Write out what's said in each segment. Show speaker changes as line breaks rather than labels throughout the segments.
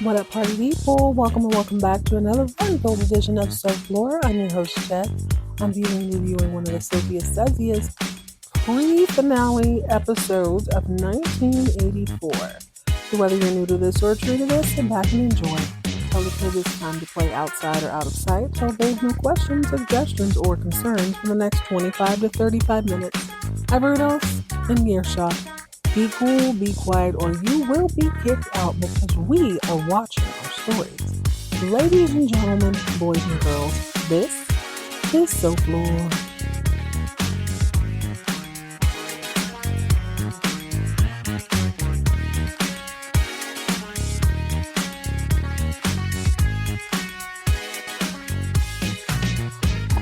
What up, party people? Welcome and welcome back to another fun-filled edition of Self-Lore. I'm your host, Chet. I'm reviewing one of the silkiest, sexiest pre-finale episodes of 1984. So whether you're new to this or true to this, sit back and enjoy. Tell the kids it's time to play outside or out of sight, so there's no questions, suggestions, or concerns for the next 25 to 35 minutes. Everyone else in earshot, be cool, be quiet, or you will be kicked out because we are watching our stories. Ladies and gentlemen, boys and girls, this is Self-Lore.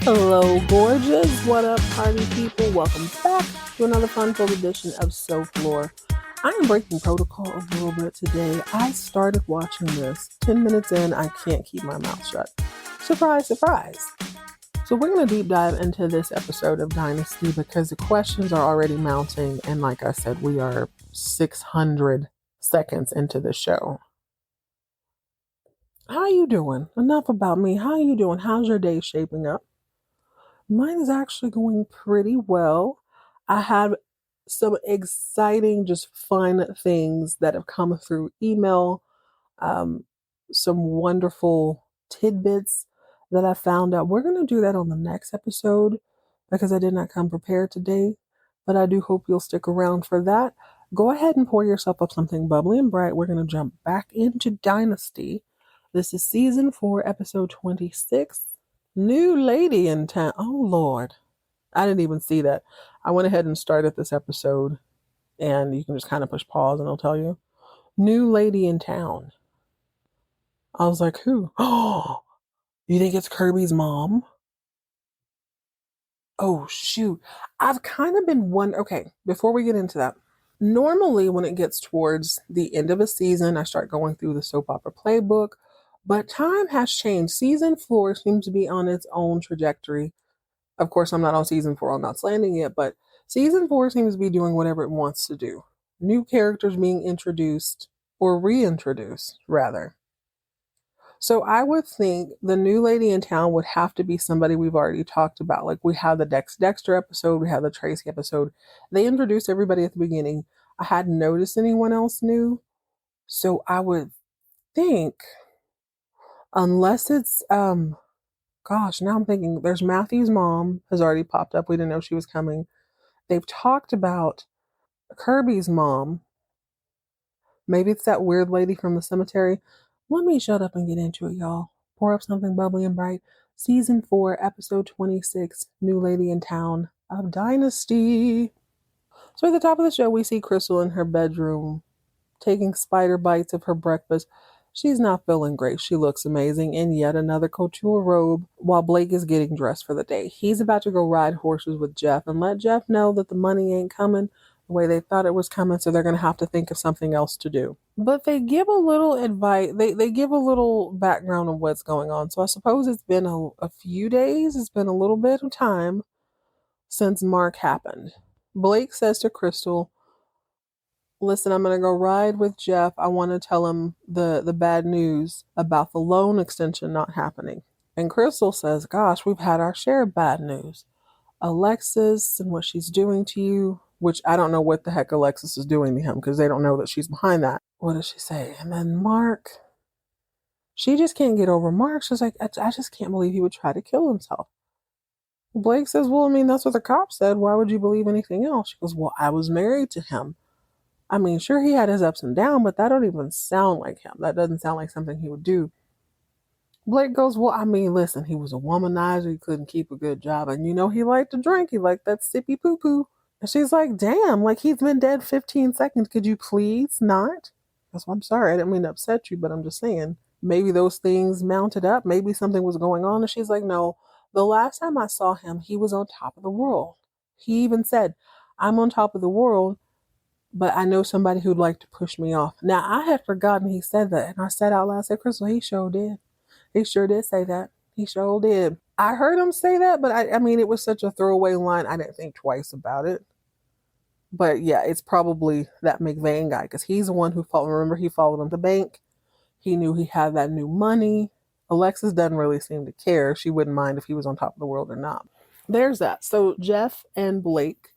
Hello, gorgeous. What up, party people? Welcome back to another fun-filled edition of Self-Lore. I am breaking protocol a little bit today. I started watching this. 10 minutes in, I can't keep my mouth shut. Surprise, surprise. So we're going to deep dive into this episode of Dynasty because the questions are already mounting. And like I said, we are 600 seconds into the show. How you doing? Enough about me. How you doing? How's your day shaping up? Mine is actually going pretty well. I have some exciting, just fun things that have come through email. Some wonderful tidbits that I found out. We're going to do that on the next episode because I did not come prepared today, but I do hope you'll stick around for that. Go ahead and pour yourself up something bubbly and bright. We're going to jump back into Dynasty. This is season 4, episode 26. New lady in town. Oh, Lord. I didn't even see that. I went ahead and started this episode, and you can just kind of push pause and it'll tell you. New lady in town. I was like, who? Oh, you think it's Kirby's mom? Oh, shoot. I've kind of been wondering. Okay, before we get into that. Normally, when it gets towards the end of a season, I start going through the soap opera playbook. But time has changed. Season 4 seems to be on its own trajectory. Of course, I'm not on season 4 on Knots Landing yet, but season 4 seems to be doing whatever it wants to do. New characters being introduced, or reintroduced, rather. So I would think the new lady in town would have to be somebody we've already talked about. Like we have the Dexter episode, we have the Tracy episode. They introduced everybody at the beginning. I hadn't noticed anyone else new. So I would think, unless it's, gosh, now I'm thinking there's Matthew's mom has already popped up. We didn't know she was coming. They've talked about Kirby's mom. Maybe it's that weird lady from the cemetery. Let me shut up and get into it, y'all. Pour up something bubbly and bright. Season 4, episode 26, New Lady in Town of Dynasty. So at the top of the show, we see Krystal in her bedroom taking spider bites of her breakfast. She's not feeling great. She looks amazing in yet another couture robe while Blake is getting dressed for the day. He's about to go ride horses with Jeff and let Jeff know that the money ain't coming the way they thought it was coming, so they're going to have to think of something else to do. But they give a little advice. They give a little background on what's going on. So I suppose it's been a few days. It's been a little bit of time since Mark happened. Blake says to Krystal, listen, I'm going to go ride with Jeff. I want to tell him the bad news about the loan extension not happening. And Krystal says, gosh, we've had our share of bad news. Alexis and what she's doing to you, which I don't know what the heck Alexis is doing to him because they don't know that she's behind that. What does she say? And then Mark, she just can't get over Mark. She's like, I just can't believe he would try to kill himself. Blake says, well, I mean, that's what the cop said. Why would you believe anything else? She goes, well, I was married to him. I mean, sure, he had his ups and downs, but that don't even sound like him. That doesn't sound like something he would do. Blake goes, well, I mean, listen, he was a womanizer. He couldn't keep a good job. And, he liked to drink. He liked that sippy poo-poo. And she's like, damn, like he's been dead 15 seconds. Could you please not? Because I'm sorry. I didn't mean to upset you, but I'm just saying. Maybe those things mounted up. Maybe something was going on. And she's like, no, the last time I saw him, he was on top of the world. He even said, I'm on top of the world, but I know somebody who'd like to push me off. Now, I had forgotten he said that. And I said out loud, I said, Krystal, he sure did. He sure did say that. He sure did. I heard him say that, but I mean, it was such a throwaway line. I didn't think twice about it. But yeah, it's probably that McVeigh guy because he's the one who followed. Remember, he followed him to the bank. He knew he had that new money. Alexis doesn't really seem to care. She wouldn't mind if he was on top of the world or not. There's that. So Jeff and Blake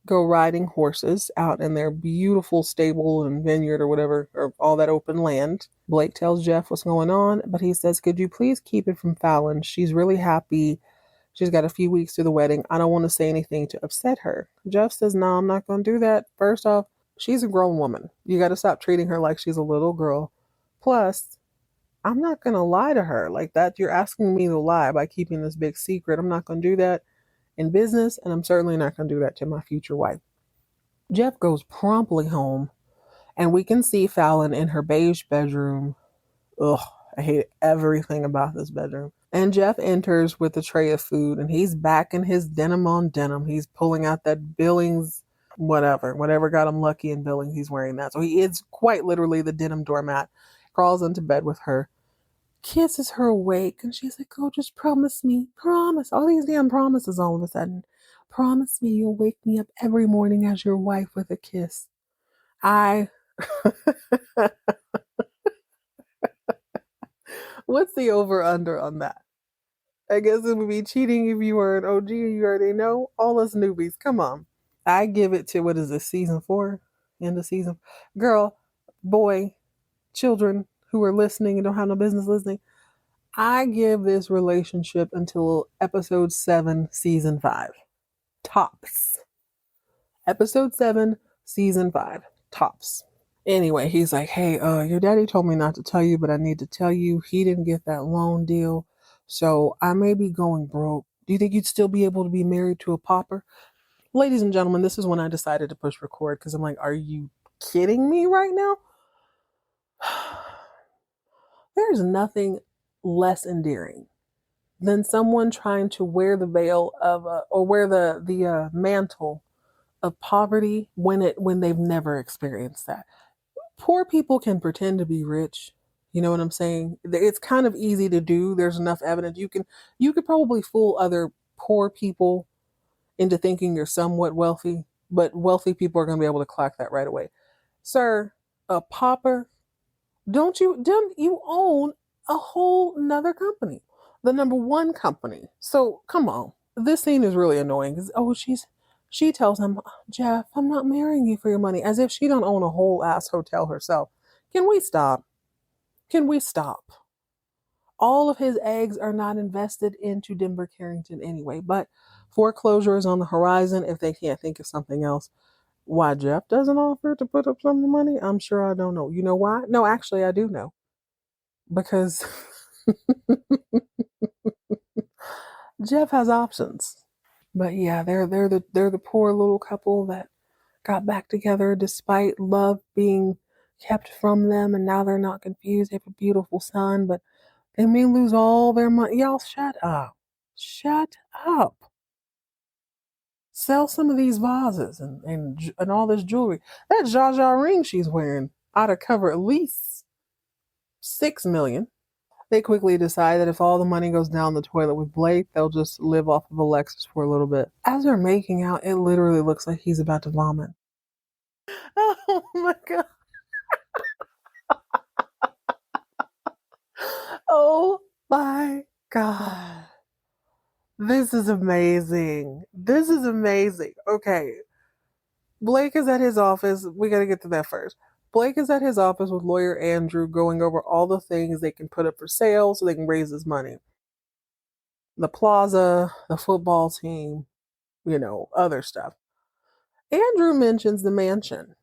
go riding horses out in their beautiful stable and vineyard or whatever, or all that open land. Blake tells Jeff what's going on, but he says, could you please keep it from Fallon? She's really happy. She's got a few weeks to the wedding. I don't want to say anything to upset her. Jeff says, no, I'm not going to do that. First off, she's a grown woman. You got to stop treating her like she's a little girl. Plus, I'm not going to lie to her like that. You're asking me to lie by keeping this big secret. I'm not going to do that in business, and I'm certainly not going to do that to my future wife. Jeff goes promptly home, and we can see Fallon in her beige bedroom. Ugh, I hate everything about this bedroom. And Jeff enters with a tray of food, and he's back in his denim on denim. He's pulling out that Billings, whatever got him lucky in Billings, he's wearing that. So he is quite literally the denim doormat. Crawls into bed with her, kisses her awake, and she's like, oh, just promise me, promise. All these damn promises all of a sudden. Promise me you'll wake me up every morning as your wife with a kiss. What's the over-under on that? I guess it would be cheating if you were an OG and you already know. All us newbies, come on. I give it to, what is this, season 4? End of season. Girl, boy, children who are listening and don't have no business listening. I give this relationship until episode 7, season 5. Tops. Episode 7, season 5. Tops. Anyway, he's like, hey, your daddy told me not to tell you, but I need to tell you he didn't get that loan deal. So I may be going broke. Do you think you'd still be able to be married to a pauper? Ladies and gentlemen, this is when I decided to push record because I'm like, are you kidding me right now? There's nothing less endearing than someone trying to wear the veil of or wear the mantle of poverty when they've never experienced that. Poor people can pretend to be rich. You know what I'm saying? It's kind of easy to do. There's enough evidence. You could probably fool other poor people into thinking you're somewhat wealthy, but wealthy people are going to be able to clock that right away. Sir, a pauper, don't you own a whole nother company, the number one company. So come on. This scene is really annoying because she tells him, Jeff, I'm not marrying you for your money, as if she don't own a whole ass hotel herself. Can we stop? Can we stop? All of his eggs are not invested into Denver Carrington anyway, but foreclosure is on the horizon if they can't think of something else. Why Jeff doesn't offer to put up some money, I'm sure I don't know. You know why? No, actually I do know. Because Jeff has options. But yeah, they're the poor little couple that got back together despite love being kept from them, and now they're not confused. They have a beautiful son, but they may lose all their money. Y'all, shut up. Shut up. Sell some of these vases and all this jewelry. That Zsa Zsa ring she's wearing ought to cover at least $6 million. They quickly decide that if all the money goes down the toilet with Blake, they'll just live off of Alexis for a little bit. As they're making out, it literally looks like he's about to vomit. Oh my God. Oh my God. This is amazing. This is amazing. Okay. Blake is at his office. We got to get to that first. Blake is at his office with lawyer Andrew going over all the things they can put up for sale so they can raise his money. The plaza, the football team, other stuff. Andrew mentions the mansion.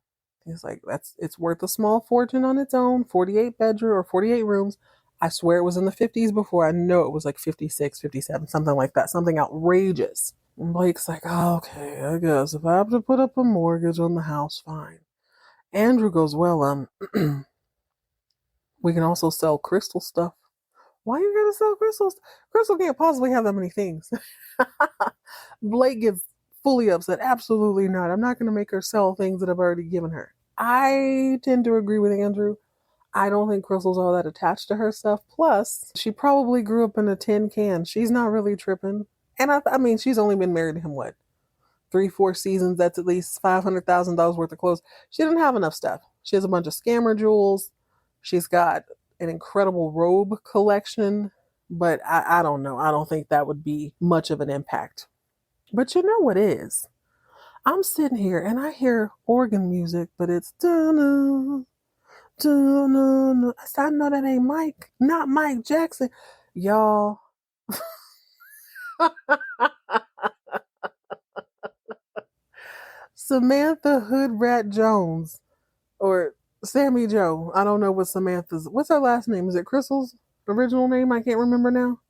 He's like, it's worth a small fortune on its own, 48 bedroom or 48 rooms. I swear it was in the 50s before. I know it was like 56, 57, something like that, something outrageous. And Blake's like, oh, okay, I guess if I have to put up a mortgage on the house, fine. Andrew goes, well, we can also sell Krystal stuff. Why are you gonna sell Krystal? Krystal can't possibly have that many things. Blake gets fully upset. Absolutely not. I'm not gonna make her sell things that I've already given her. I tend to agree with Andrew. I don't think Krystal's all that attached to her stuff. Plus, she probably grew up in a tin can. She's not really tripping. And I mean, she's only been married to him, what? 3-4 seasons. That's at least $500,000 worth of clothes. She doesn't have enough stuff. She has a bunch of scammer jewels. She's got an incredible robe collection, but I don't know. I don't think that would be much of an impact. But you know what is? I'm sitting here and I hear organ music, but it's dun dun. I know that ain't Mike, not Mike Jackson, y'all. Samantha Hood Rat Jones or Sammy Jo. I don't know what Samantha's. What's her last name? Is it Krystal's original name? I can't remember now.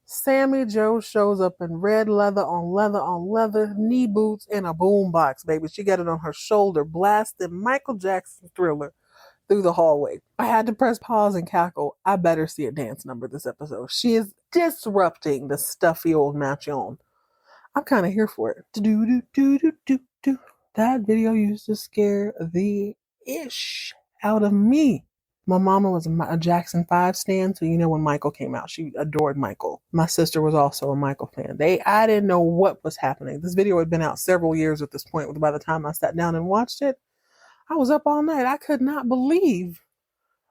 Sammy Jo shows up in red leather on leather on leather, knee boots, and a boombox, baby. She got it on her shoulder, blasting Michael Jackson Thriller through the hallway. I had to press pause and cackle. I better see a dance number this episode. She is disrupting the stuffy old mansion. I'm kind of here for it. Do do do do do do. That video used to scare the ish out of me. My mama was a Jackson 5 stan, so you know when Michael came out, she adored Michael. My sister was also a Michael fan. I didn't know what was happening. This video had been out several years at this point. By the time I sat down and watched it, I was up all night. I could not believe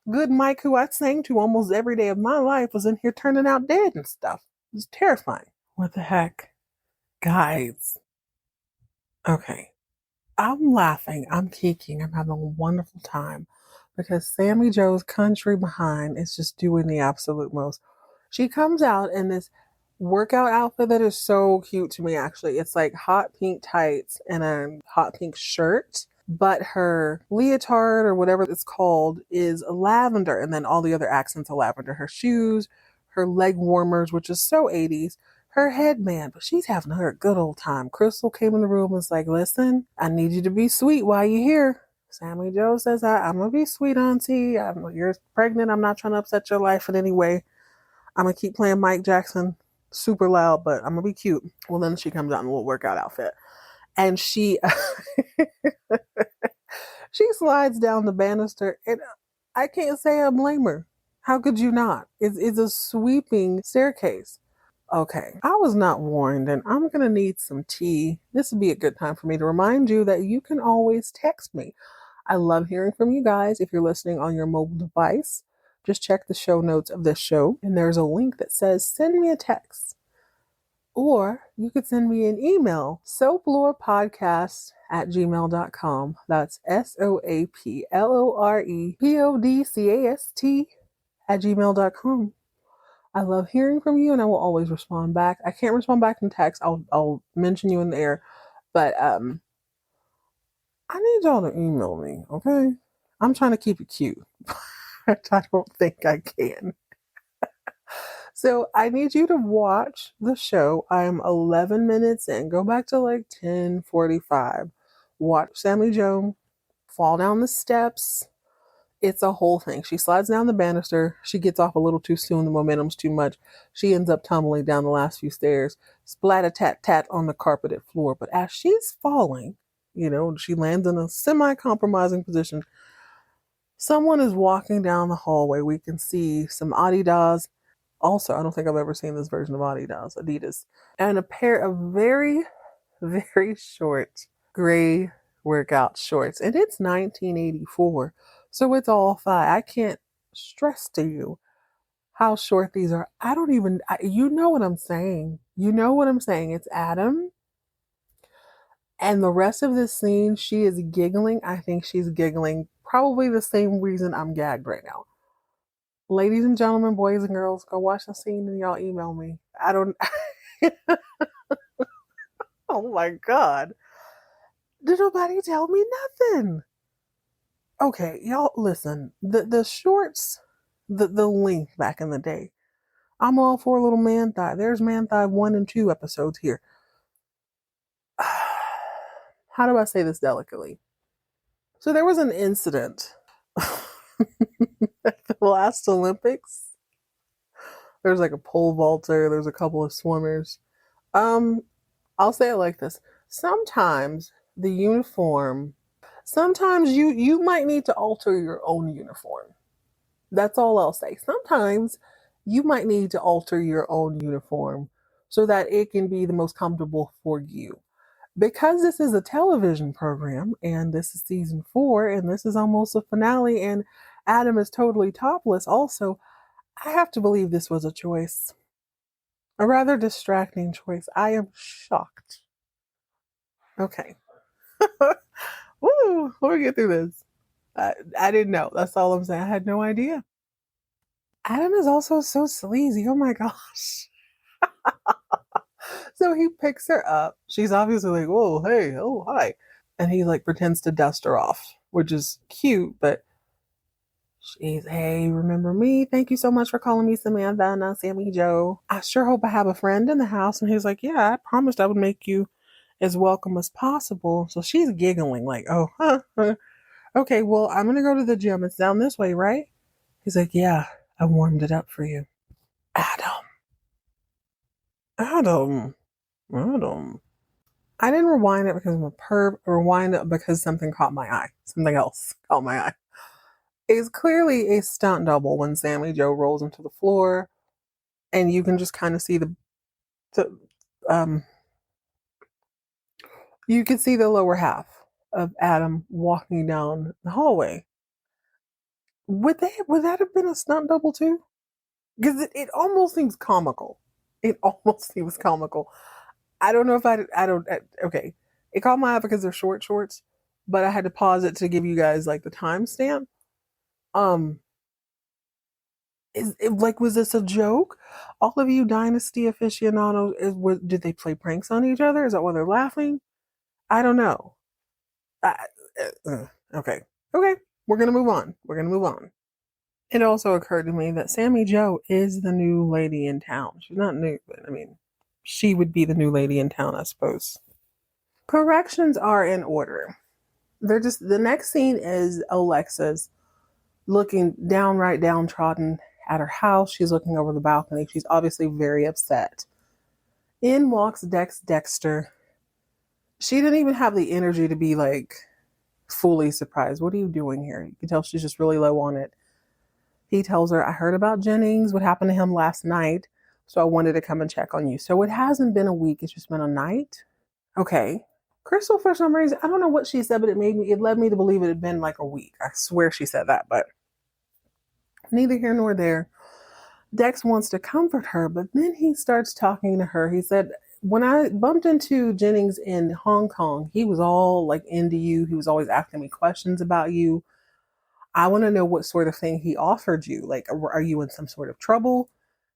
good Mike, who I sang to almost every day of my life, was in here turning out dead and stuff. It was terrifying. What the heck? Guys. Okay. I'm laughing. I'm kicking. I'm having a wonderful time because Sammy Jo's country behind is just doing the absolute most. She comes out in this workout outfit that is so cute to me, actually. It's like hot pink tights and a hot pink shirt, but her leotard or whatever it's called is lavender, and then all the other accents are lavender. Her shoes, her leg warmers, which is so 80s, her headband, but she's having her a good old time. Krystal came in the room and was like, listen, I need you to be sweet while you're here. Sammy Jo says, I'm going to be sweet, auntie. You're pregnant. I'm not trying to upset your life in any way. I'm going to keep playing Mike Jackson super loud, but I'm going to be cute. Well, then she comes out in a little workout outfit. And she she slides down the banister. And I can't say I blame her. How could you not? It's a sweeping staircase. Okay, I was not warned, and I'm going to need some tea. This would be a good time for me to remind you that you can always text me. I love hearing from you guys. If you're listening on your mobile device, just check the show notes of this show, and there's a link that says send me a text. Or you could send me an email, soaplorePodcast@gmail.com. That's SOAPLOREPODCAST@gmail.com. I love hearing from you, and I will always respond back. I can't respond back in text. I'll mention you in the air, but I need y'all to email me, okay? I'm trying to keep it cute. I don't think I can. So I need you to watch the show. I'm 11 minutes in. Go back to like 10:45. Watch Sammy Jo fall down the steps. It's a whole thing. She slides down the banister. She gets off a little too soon. The momentum's too much. She ends up tumbling down the last few stairs. Splat-a-tat-tat on the carpeted floor. But as she's falling, she lands in a semi-compromising position. Someone is walking down the hallway. We can see some Adidas. Also, I don't think I've ever seen this version of Adidas. And a pair of very, very short gray workout shorts. And it's 1984. So it's all fine. I can't stress to you how short these are. You know what I'm saying. You know what I'm saying. It's Adam. And the rest of this scene, she is giggling. I think she's giggling probably the same reason I'm gagged right now. Ladies and gentlemen, boys and girls, go watch the scene and y'all email me. I don't... Oh my God. Did nobody tell me nothing? Okay, y'all, listen. The shorts, the length back in the day. I'm all for a little man thigh. There's man thigh 1 and 2 episodes here. How do I say this delicately? So there was an incident at the last Olympics. There's like a pole vaulter. There's a couple of swimmers. I'll say it like this. Sometimes you might need to alter your own uniform. That's all I'll say. Sometimes you might need to alter your own uniform so that it can be the most comfortable for you. Because this is a television program and this is season 4 and this is almost a finale, and Adam is totally topless also. I have to believe this was a choice. A rather distracting choice. I am shocked. Okay. Woo! Let me get through this. I didn't know. That's all I'm saying. I had no idea. Adam is also so sleazy. Oh my gosh. So he picks her up. She's obviously like, "Whoa, hey, oh, hi." And he like pretends to dust her off, which is cute, but she's, "Hey, remember me? Thank you so much for calling me Samantha, not Sammy Jo. I sure hope I have a friend in the house." And he's like, "Yeah, I promised I would make you as welcome as possible." So she's giggling, like, "Oh, huh. Okay, well, I'm going to go to the gym. It's down this way, right?" He's like, "Yeah, I warmed it up for you." Adam. Adam. Adam. I didn't rewind it because I'm a perv. I rewind it because something caught my eye. Something else caught my eye. It's clearly a stunt double when Sammy Jo rolls into the floor, and you can just kind of see the um you can see the lower half of Adam walking down the hallway. Would that have been a stunt double too? Because it almost seems comical. It almost seems comical. I don't know if I don't. Okay, it caught my eye because they're short shorts, but I had to pause it to give you guys like the timestamp. Um, was this a joke? All of you Dynasty aficionados, did they play pranks on each other? Is that why they're laughing? I don't know. I, okay, okay, we're gonna move on. We're gonna move on. It also occurred to me that Sammy Jo is the new lady in town. She's not new, but I mean, she would be the new lady in town, I suppose. Corrections are in order. They're just the next scene is Alexis looking downright downtrodden at her house. She's looking over the balcony. She's obviously very upset. In walks Dexter. She didn't even have the energy to be like fully surprised. What are you doing here? You can tell she's just really low on it. He tells her, "I heard about Jennings, what happened to him last night, so I wanted to come and check on you." So it hasn't been a week, it's just been a night. Okay. Krystal, for some reason, I don't know what she said, but it led me to believe it had been like a week. I swear she said that, but neither here nor there. Dex wants to comfort her, but then he starts talking to her. He said, "When I bumped into Jennings in Hong Kong, he was all like into you. He was always asking me questions about you. I want to know what sort of thing he offered you. Like, are you in some sort of trouble?"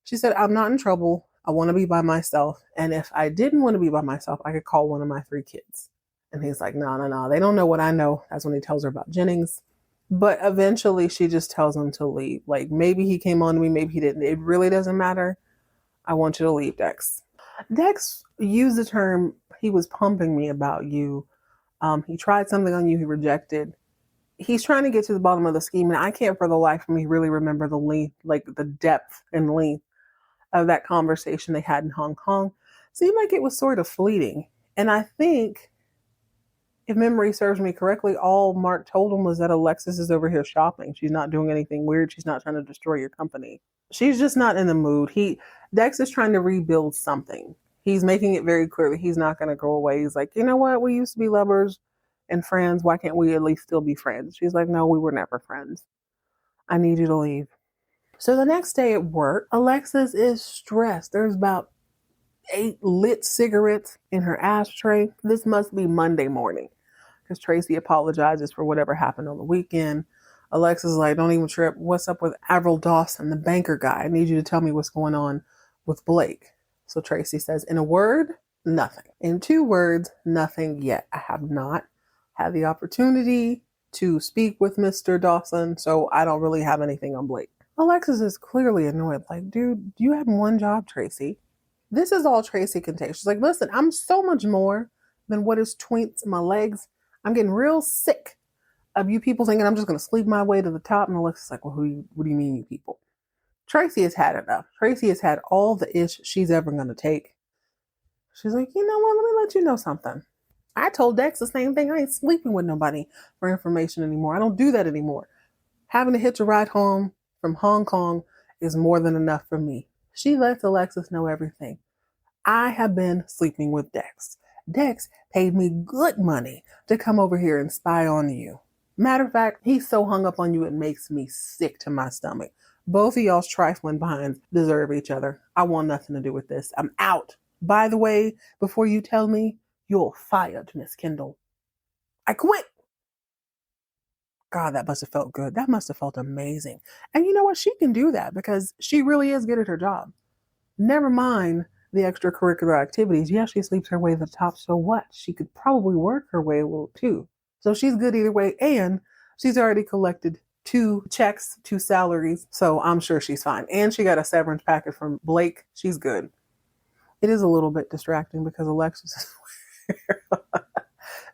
She said, "I'm not in trouble. I want to be by myself. And if I didn't want to be by myself, I could call one of my 3 kids." And he's like, "No, no, no. They don't know what I know." That's when he tells her about Jennings. But eventually she just tells him to leave. Like, maybe he came on to me, maybe he didn't. It really doesn't matter. I want you to leave, Dex. Dex used the term, "He was pumping me about you. He tried something on you, he rejected." He's trying to get to the bottom of the scheme, and I can't for the life of me really remember the length, like the depth and length of that conversation they had in Hong Kong. Seemed like it was sort of fleeting. And I think, if memory serves me correctly, all Mark told him was that Alexis is over here shopping. She's not doing anything weird. She's not trying to destroy your company. She's just not in the mood. Dex is trying to rebuild something. He's making it very clear that he's not going to go away. He's like, "You know what? We used to be lovers and friends. Why can't we at least still be friends?" She's like, "No, we were never friends. I need you to leave." So the next day at work, Alexis is stressed. There's about 8 lit cigarettes in her ashtray. This must be Monday morning because Tracy apologizes for whatever happened on the weekend. Alexis is like, "Don't even trip. What's up with Avril Dawson, the banker guy? I need you to tell me what's going on with Blake." So Tracy says, "In a word, nothing. In 2 words, nothing yet. I have not had the opportunity to speak with Mr. Dawson, so I don't really have anything on Blake." Alexis is clearly annoyed. Like, dude, you have one job, Tracy. This is all Tracy can take. She's like, "Listen, I'm so much more than what is twinks in my legs. I'm getting real sick of you people thinking I'm just going to sleep my way to the top." And Alexis is like, "Well, what do you mean, you people?" Tracy has had enough. Tracy has had all the ish she's ever going to take. She's like, "You know what? Let me let you know something. I told Dex the same thing. I ain't sleeping with nobody for information anymore. I don't do that anymore. Having to hitch a ride home from Hong Kong is more than enough for me." She lets Alexis know everything. "I have been sleeping with Dex. Dex paid me good money to come over here and spy on you." Matter of fact, he's so hung up on you, it makes me sick to my stomach. Both of y'all's trifling behinds deserve each other. I want nothing to do with this. I'm out. By the way, before you tell me, you're fired, Miss Kendall. I quit. God, that must have felt good. That must have felt amazing. And you know what? She can do that because she really is good at her job. Never mind the extracurricular activities. Yeah, she sleeps her way to the top. So what? She could probably work her way a little too. So she's good either way. And she's already collected 2 checks, 2 salaries. So I'm sure she's fine. And she got a severance packet from Blake. She's good. It is a little bit distracting because Alexis is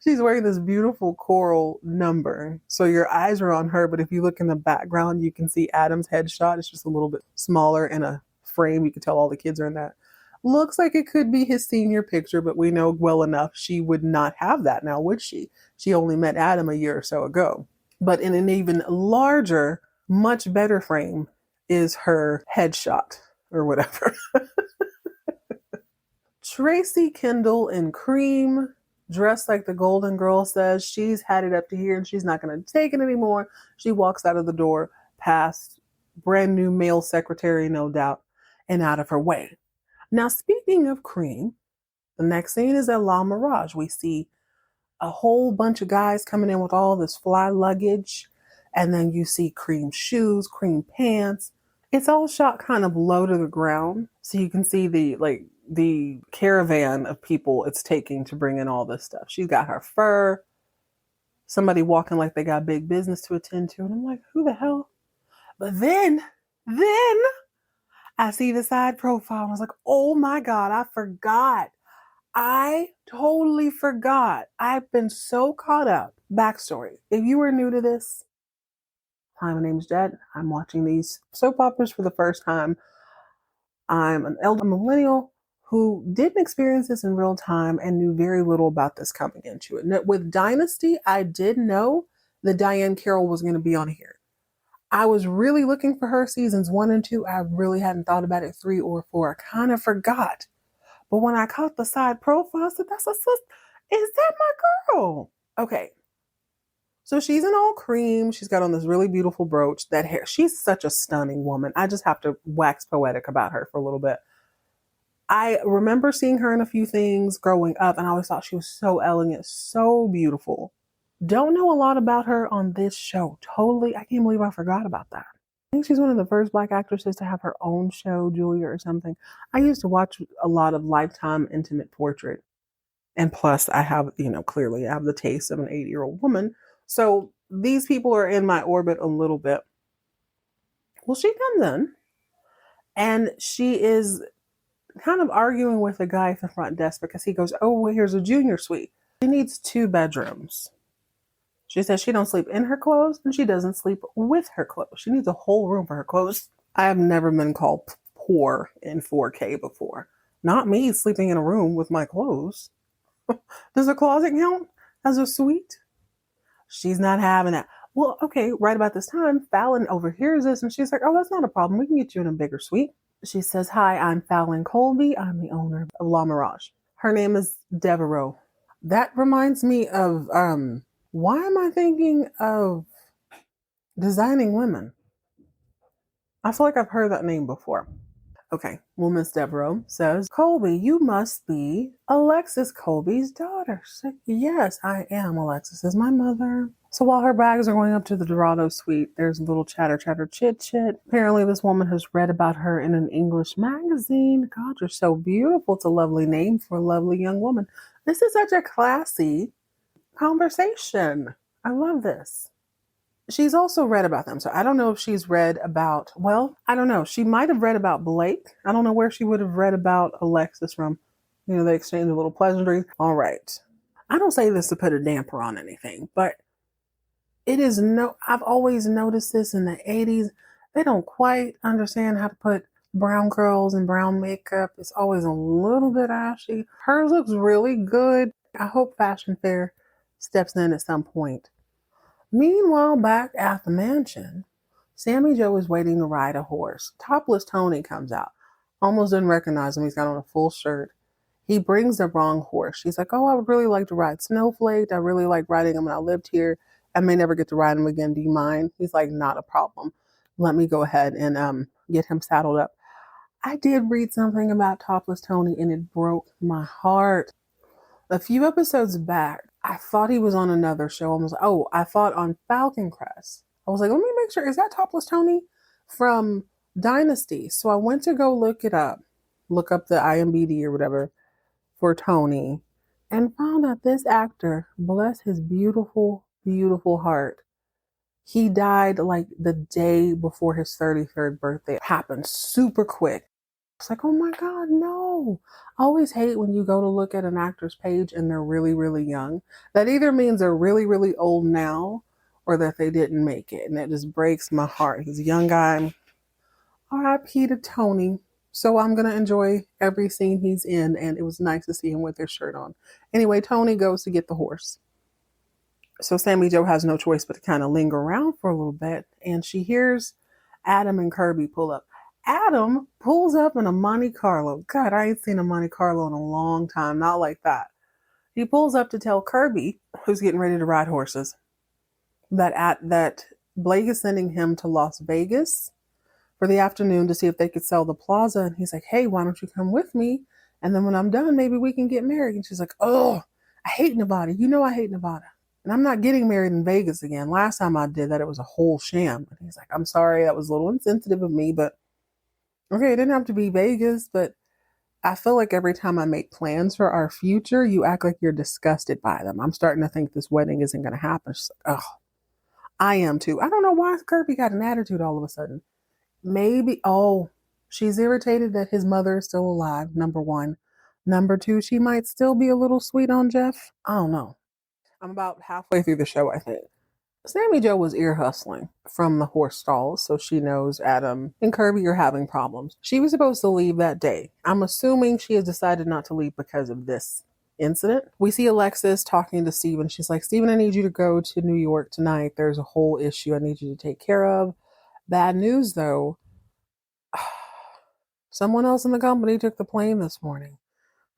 she's wearing this beautiful coral number. So your eyes are on her, but if you look in the background, you can see Adam's headshot. It's just a little bit smaller in a frame. You can tell all the kids are in that. Looks like it could be his senior picture, but we know well enough she would not have that now, would she? She only met Adam a year or so ago. But in an even larger, much better frame is her headshot or whatever. Tracy Kendall in cream, dressed like the Golden Girl says. She's had it up to here and she's not going to take it anymore. She walks out of the door past brand new male secretary, no doubt, and out of her way. Now, speaking of cream, the next scene is at La Mirage. We see a whole bunch of guys coming in with all this fly luggage. And then you see cream shoes, cream pants. It's all shot kind of low to the ground. So you can see the caravan of people it's taking to bring in all this stuff. She's got her fur. Somebody walking like they got big business to attend to. And I'm like, who the hell? But then I see the side profile. I was like, oh my God, I forgot. I totally forgot. I've been so caught up. Backstory. If you were new to this, hi, my name's Jed. I'm watching these soap operas for the first time. I'm an elder millennial who didn't experience this in real time and knew very little about this coming into it. With Dynasty, I did know that Diane Carroll was going to be on here. I was really looking for her seasons 1 and 2. I really hadn't thought about it 3 or 4. I kind of forgot. But when I caught the side profile, I said, that's a sister. Is that my girl? Okay. So she's in all cream. She's got on this really beautiful brooch. That hair. She's such a stunning woman. I just have to wax poetic about her for a little bit. I remember seeing her in a few things growing up, and I always thought she was so elegant, so beautiful. Don't know a lot about her on this show. Totally. I can't believe I forgot about that. I think she's one of the first Black actresses to have her own show, Julia or something. I used to watch a lot of Lifetime Intimate Portrait. And plus, I have, clearly I have the taste of an 80-year-old woman. So these people are in my orbit a little bit. Well, she comes in and she is kind of arguing with the guy at the front desk because he goes, oh, well, here's a junior suite. She needs 2 bedrooms. She says she don't sleep in her clothes and she doesn't sleep with her clothes. She needs a whole room for her clothes. I have never been called poor in 4K before. Not me sleeping in a room with my clothes. Does a closet count as a suite? She's not having that. Well, okay, right about this time, Fallon overhears this and she's like, oh, that's not a problem. We can get you in a bigger suite. She says, hi, I'm Fallon Colby. I'm the owner of La Mirage. Her name is Devereaux. That reminds me of, why am I thinking of Designing Women? I feel like I've heard that name before. Okay, well, Miss Devereaux says, Colby, you must be Alexis Colby's daughter. She's like, yes, I am. Alexis is my mother. So while her bags are going up to the Devereaux suite, there's a little chatter, chit. Apparently this woman has read about her in an English magazine. God, you're so beautiful. It's a lovely name for a lovely young woman. This is such a classy conversation. I love this. She's also read about them. So I don't know if she's read about, well, I don't know. She might have read about Blake. I don't know where she would have read about Alexis from. They exchange a little pleasantries. All right. I don't say this to put a damper on anything, but I've always noticed this in the 80s. They don't quite understand how to put brown curls and brown makeup. It's always a little bit ashy. Hers looks really good. I hope Fashion Fair steps in at some point. Meanwhile, back at the mansion, Sammy Jo is waiting to ride a horse. Topless Tony comes out. Almost didn't recognize him. He's got on a full shirt. He brings the wrong horse. She's like, oh, I would really like to ride Snowflake. I really like riding him when I lived here. I may never get to ride him again. Do you mind? He's like, not a problem. Let me go ahead and get him saddled up. I did read something about topless Tony and it broke my heart. A few episodes back, I thought he was on another show. I was like, oh, I thought on Falcon Crest. I was like, let me make sure. Is that topless Tony from Dynasty? So I went to go look it up, look up the IMDb or whatever for Tony, and found out this actor, bless his beautiful, beautiful heart, he died like the day before his 33rd birthday. It happened super quick. It's like, oh my God, no. I always hate when you go to look at an actor's page and they're really, really young. That either means they're really, really old now or that they didn't make it. And it just breaks my heart. He's a young guy. RIP to Tony. So I'm going to enjoy every scene he's in. And it was nice to see him with his shirt on. Anyway, Tony goes to get the horse. So Sammy Jo has no choice but to kind of linger around for a little bit. And she hears Adam and Kirby pull up. Adam pulls up in a Monte Carlo. God, I ain't seen a Monte Carlo in a long time. Not like that. He pulls up to tell Kirby, who's getting ready to ride horses, that Blake is sending him to Las Vegas for the afternoon to see if they could sell the plaza. And he's like, hey, why don't you come with me? And then when I'm done, maybe we can get married. And she's like, oh, I hate Nevada. You know I hate Nevada. And I'm not getting married in Vegas again. Last time I did that, it was a whole sham. And he's like, I'm sorry, that was a little insensitive of me, but okay, it didn't have to be Vegas, but I feel like every time I make plans for our future, you act like you're disgusted by them. I'm starting to think this wedding isn't going to happen. She's like, oh, I am too. I don't know why Kirby got an attitude all of a sudden. Maybe, oh, she's irritated that his mother is still alive, number one. Number two, she might still be a little sweet on Jeff. I don't know. I'm about halfway through the show, I think. Sammy Jo was ear hustling from the horse stalls, so she knows Adam and Kirby are having problems. She was supposed to leave that day. I'm assuming she has decided not to leave because of this incident. We see Alexis talking to Steven. She's like, Steven, I need you to go to New York tonight. There's a whole issue I need you to take care of. Bad news, though. Someone else in the company took the plane this morning.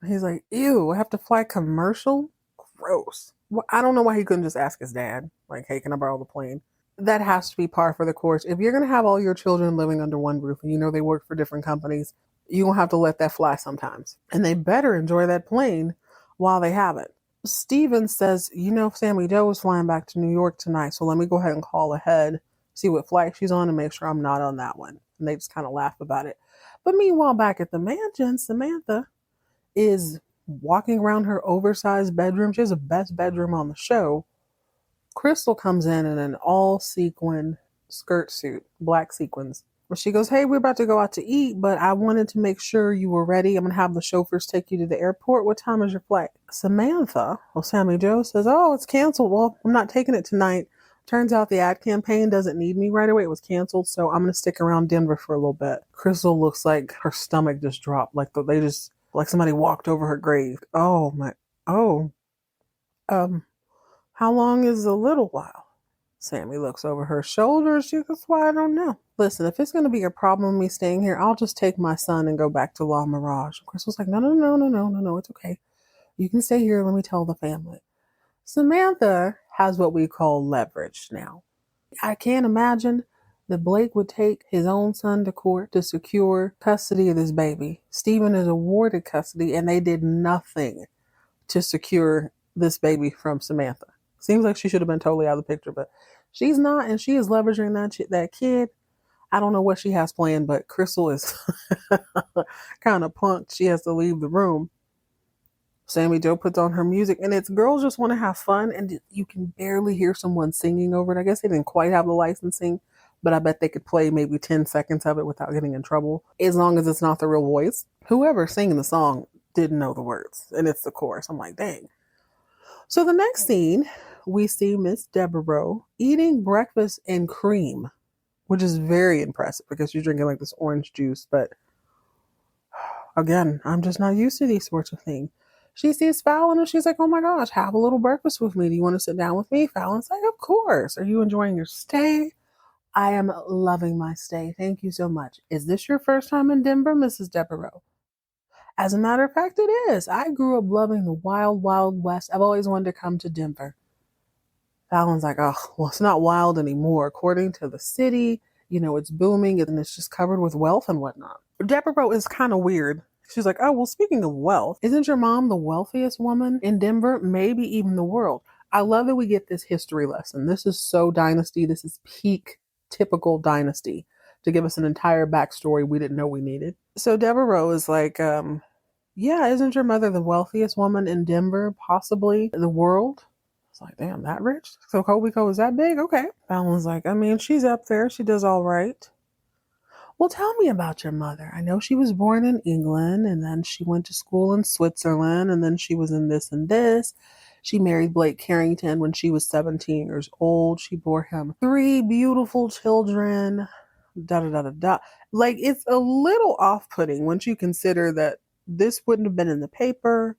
He's like, ew, I have to fly commercial? Gross. Well, I don't know why he couldn't just ask his dad, like, hey, can I borrow the plane? That has to be par for the course. If you're going to have all your children living under one roof and you know they work for different companies, you're going to have to let that fly sometimes. And they better enjoy that plane while they have it. Steven says, you know, Sammy Jo is flying back to New York tonight, so let me go ahead and call ahead, see what flight she's on, and make sure I'm not on that one. And they just kind of laugh about it. But meanwhile, back at the mansion, Samantha is walking around her oversized bedroom. She has the best bedroom on the show. Krystal comes in an all sequin skirt suit, black sequins. She goes, hey, we're about to go out to eat, but I wanted to make sure you were ready. I'm going to have the chauffeurs take you to the airport. What time is your flight? Samantha, well, Sammy Jo says, oh, it's canceled. Well, I'm not taking it tonight. Turns out the ad campaign doesn't need me right away. It was canceled, so I'm going to stick around Denver for a little bit. Krystal looks like her stomach just dropped. Like somebody walked over her grave. Oh, how long is a little while? Sammy looks over her shoulder. She goes, well, I don't know. Listen, if it's going to be a problem with me staying here, I'll just take my son and go back to La Mirage. Crystal's like, no, it's okay. You can stay here. Let me tell the family. Samantha has what we call leverage now. I can't imagine that Blake would take his own son to court to secure custody of this baby. Steven is awarded custody, and they did nothing to secure this baby from Samantha. Seems like she should have been totally out of the picture, but she's not, and she is leveraging that kid. I don't know what she has planned, but Krystal is kind of punked. She has to leave the room. Sammy Jo puts on her music, and it's girls just want to have fun, and you can barely hear someone singing over it. I guess they didn't quite have the licensing, but I bet they could play maybe 10 seconds of it without getting in trouble, as long as it's not the real voice. Whoever singing the song didn't know the words, and it's the chorus. I'm like, dang. So the next scene, we see Miss Devereaux eating breakfast and cream, which is very impressive because she's drinking like this orange juice. But again, I'm just not used to these sorts of things. She sees Fallon and she's like, oh my gosh, have a little breakfast with me. Do you want to sit down with me? Fallon's like, of course. Are you enjoying your stay? I am loving my stay. Thank you so much. Is this your first time in Denver, Mrs. Devereaux? As a matter of fact, it is. I grew up loving the wild, wild west. I've always wanted to come to Denver. Fallon's like, oh, well, it's not wild anymore. According to the city, it's booming and it's just covered with wealth and whatnot. Devereaux is kind of weird. She's like, oh, well, speaking of wealth, isn't your mom the wealthiest woman in Denver? Maybe even the world. I love that we get this history lesson. This is so Dynasty. This is peak typical Dynasty to give us an entire backstory we didn't know we needed. So Devereaux is like, yeah, isn't your mother the wealthiest woman in Denver, possibly the world? It's like, damn, that rich? So Kobe is that big? Okay. Fallon's like, I mean, she's up there. She does all right. Well, tell me about your mother. I know she was born in England and then she went to school in Switzerland and then she was in this and this. She married Blake Carrington when she was 17 years old. She bore him 3 beautiful children. Da da da da da. Like, it's a little off-putting once you consider that this wouldn't have been in the paper.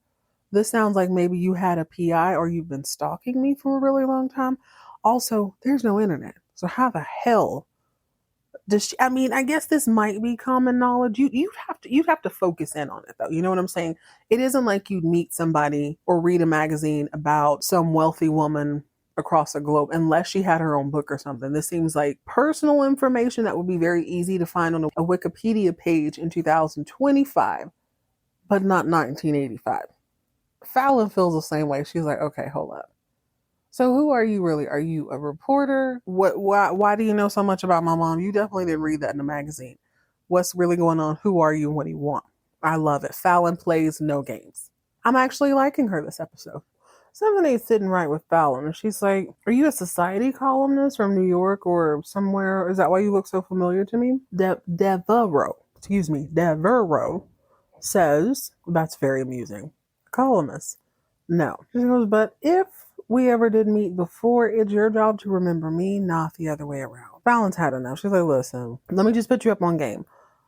This sounds like maybe you had a PI or you've been stalking me for a really long time. Also, there's no internet. So how the hell does she, I mean, I guess this might be common knowledge. You'd have to focus in on it though. You know what I'm saying? It isn't like you'd meet somebody or read a magazine about some wealthy woman across the globe unless she had her own book or something. This seems like personal information that would be very easy to find on a Wikipedia page in 2025, but not 1985. Fallon feels the same way. She's like, okay, hold up. So who are you really? Are you a reporter? Why do you know so much about my mom? You definitely didn't read that in the magazine. What's really going on? Who are you? What do you want? I love it. Fallon plays no games. I'm actually liking her this episode. Something ain't sitting right with Fallon. And she's like, are you a society columnist from New York or somewhere? Is that why you look so familiar to me? Devereaux says, that's very amusing. Columnist. No. She goes, but if we ever did meet before, it's your job to remember me, not the other way around. Fallon's had enough. She's like, listen, let me just put you up on game.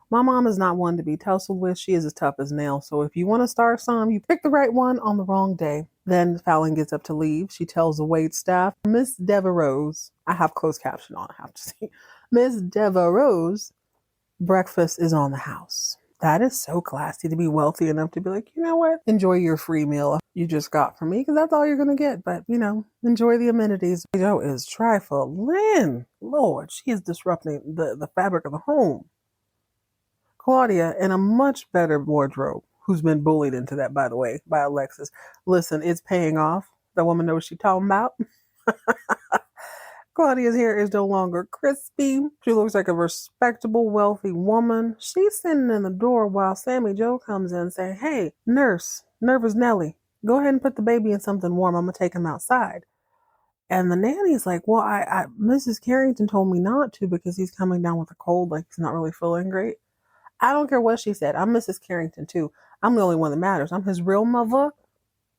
My mom is not one to be tussled with. She is as tough as nails. So if you want to start some, you pick the right one on the wrong day. Then Fallon gets up to leave. She tells the wait staff, Miss Devereaux, I have closed caption on, I have to say, Miss Devereaux, breakfast is on the house. That is so classy to be wealthy enough to be like, you know what? Enjoy your free meal you just got from me because that's all you're going to get. But, enjoy the amenities. Jo is trifling. Lord, she is disrupting the fabric of the home. Claudia, in a much better wardrobe, who's been bullied into that, by the way, by Alexis. Listen, it's paying off. That woman knows what she's talking about. Claudia's hair is no longer crispy. She looks like a respectable, wealthy woman. She's sitting in the door while Sammy Jo comes in saying, hey, nurse, nervous Nelly, go ahead and put the baby in something warm. I'm going to take him outside. And the nanny's like, well, Mrs. Carrington told me not to because he's coming down with a cold, like he's not really feeling great. I don't care what she said. I'm Mrs. Carrington too. I'm the only one that matters. I'm his real mother.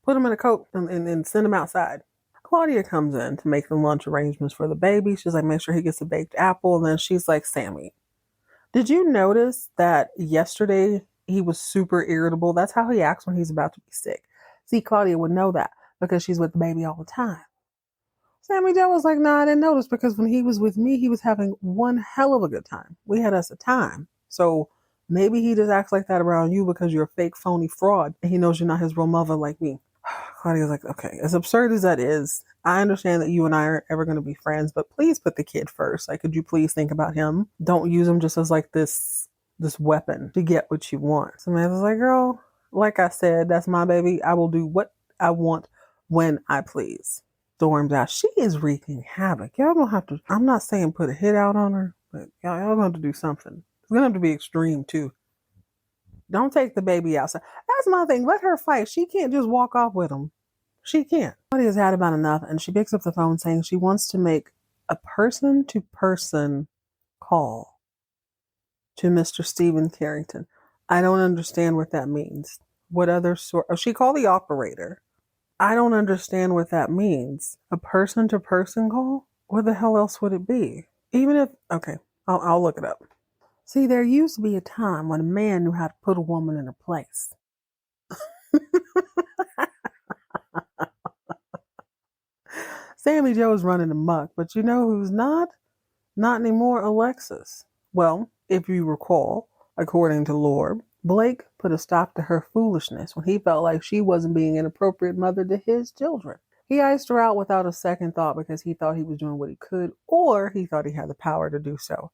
Put him in a coat and send him outside. Claudia comes in to make the lunch arrangements for the baby. She's like, make sure he gets a baked apple. And then she's like, Sammy, did you notice that yesterday he was super irritable? That's how he acts when he's about to be sick. See, Claudia would know that because she's with the baby all the time. Sammy Jo was like, nah, I didn't notice because when he was with me, he was having one hell of a good time. We had us a time. So maybe he just acts like that around you because you're a fake, phony fraud. And he knows you're not his real mother like me. Claudia's like, okay, as absurd as that is, I understand that you and I aren't ever going to be friends, but please put the kid first. Like, could you please think about him? Don't use him just as like this weapon to get what you want. Samantha's like, girl, like I said, that's my baby. I will do what I want when I please. Storms out. She is wreaking havoc. Y'all gonna have to, I'm not saying put a hit out on her, but y'all gonna have to do something. It's gonna have to be extreme too. Don't take the baby outside. That's my thing. Let her fight. She can't just walk off with him. She can't. Claudia's had about enough, and she picks up the phone saying she wants to make a person-to-person call to Mr. Stephen Carrington. I don't understand what that means. What other sort? Oh, she called the operator. I don't understand what that means. A person-to-person call? What the hell else would it be? Even if, okay, I'll look it up. See, there used to be a time when a man knew how to put a woman in her place. Sammy Jo is running amok, but you know who's not? Not anymore, Alexis. Well, if you recall, according to Lorb, Blake put a stop to her foolishness when he felt like she wasn't being an appropriate mother to his children. He iced her out without a second thought because he thought he was doing what he could, or he thought he had the power to do so.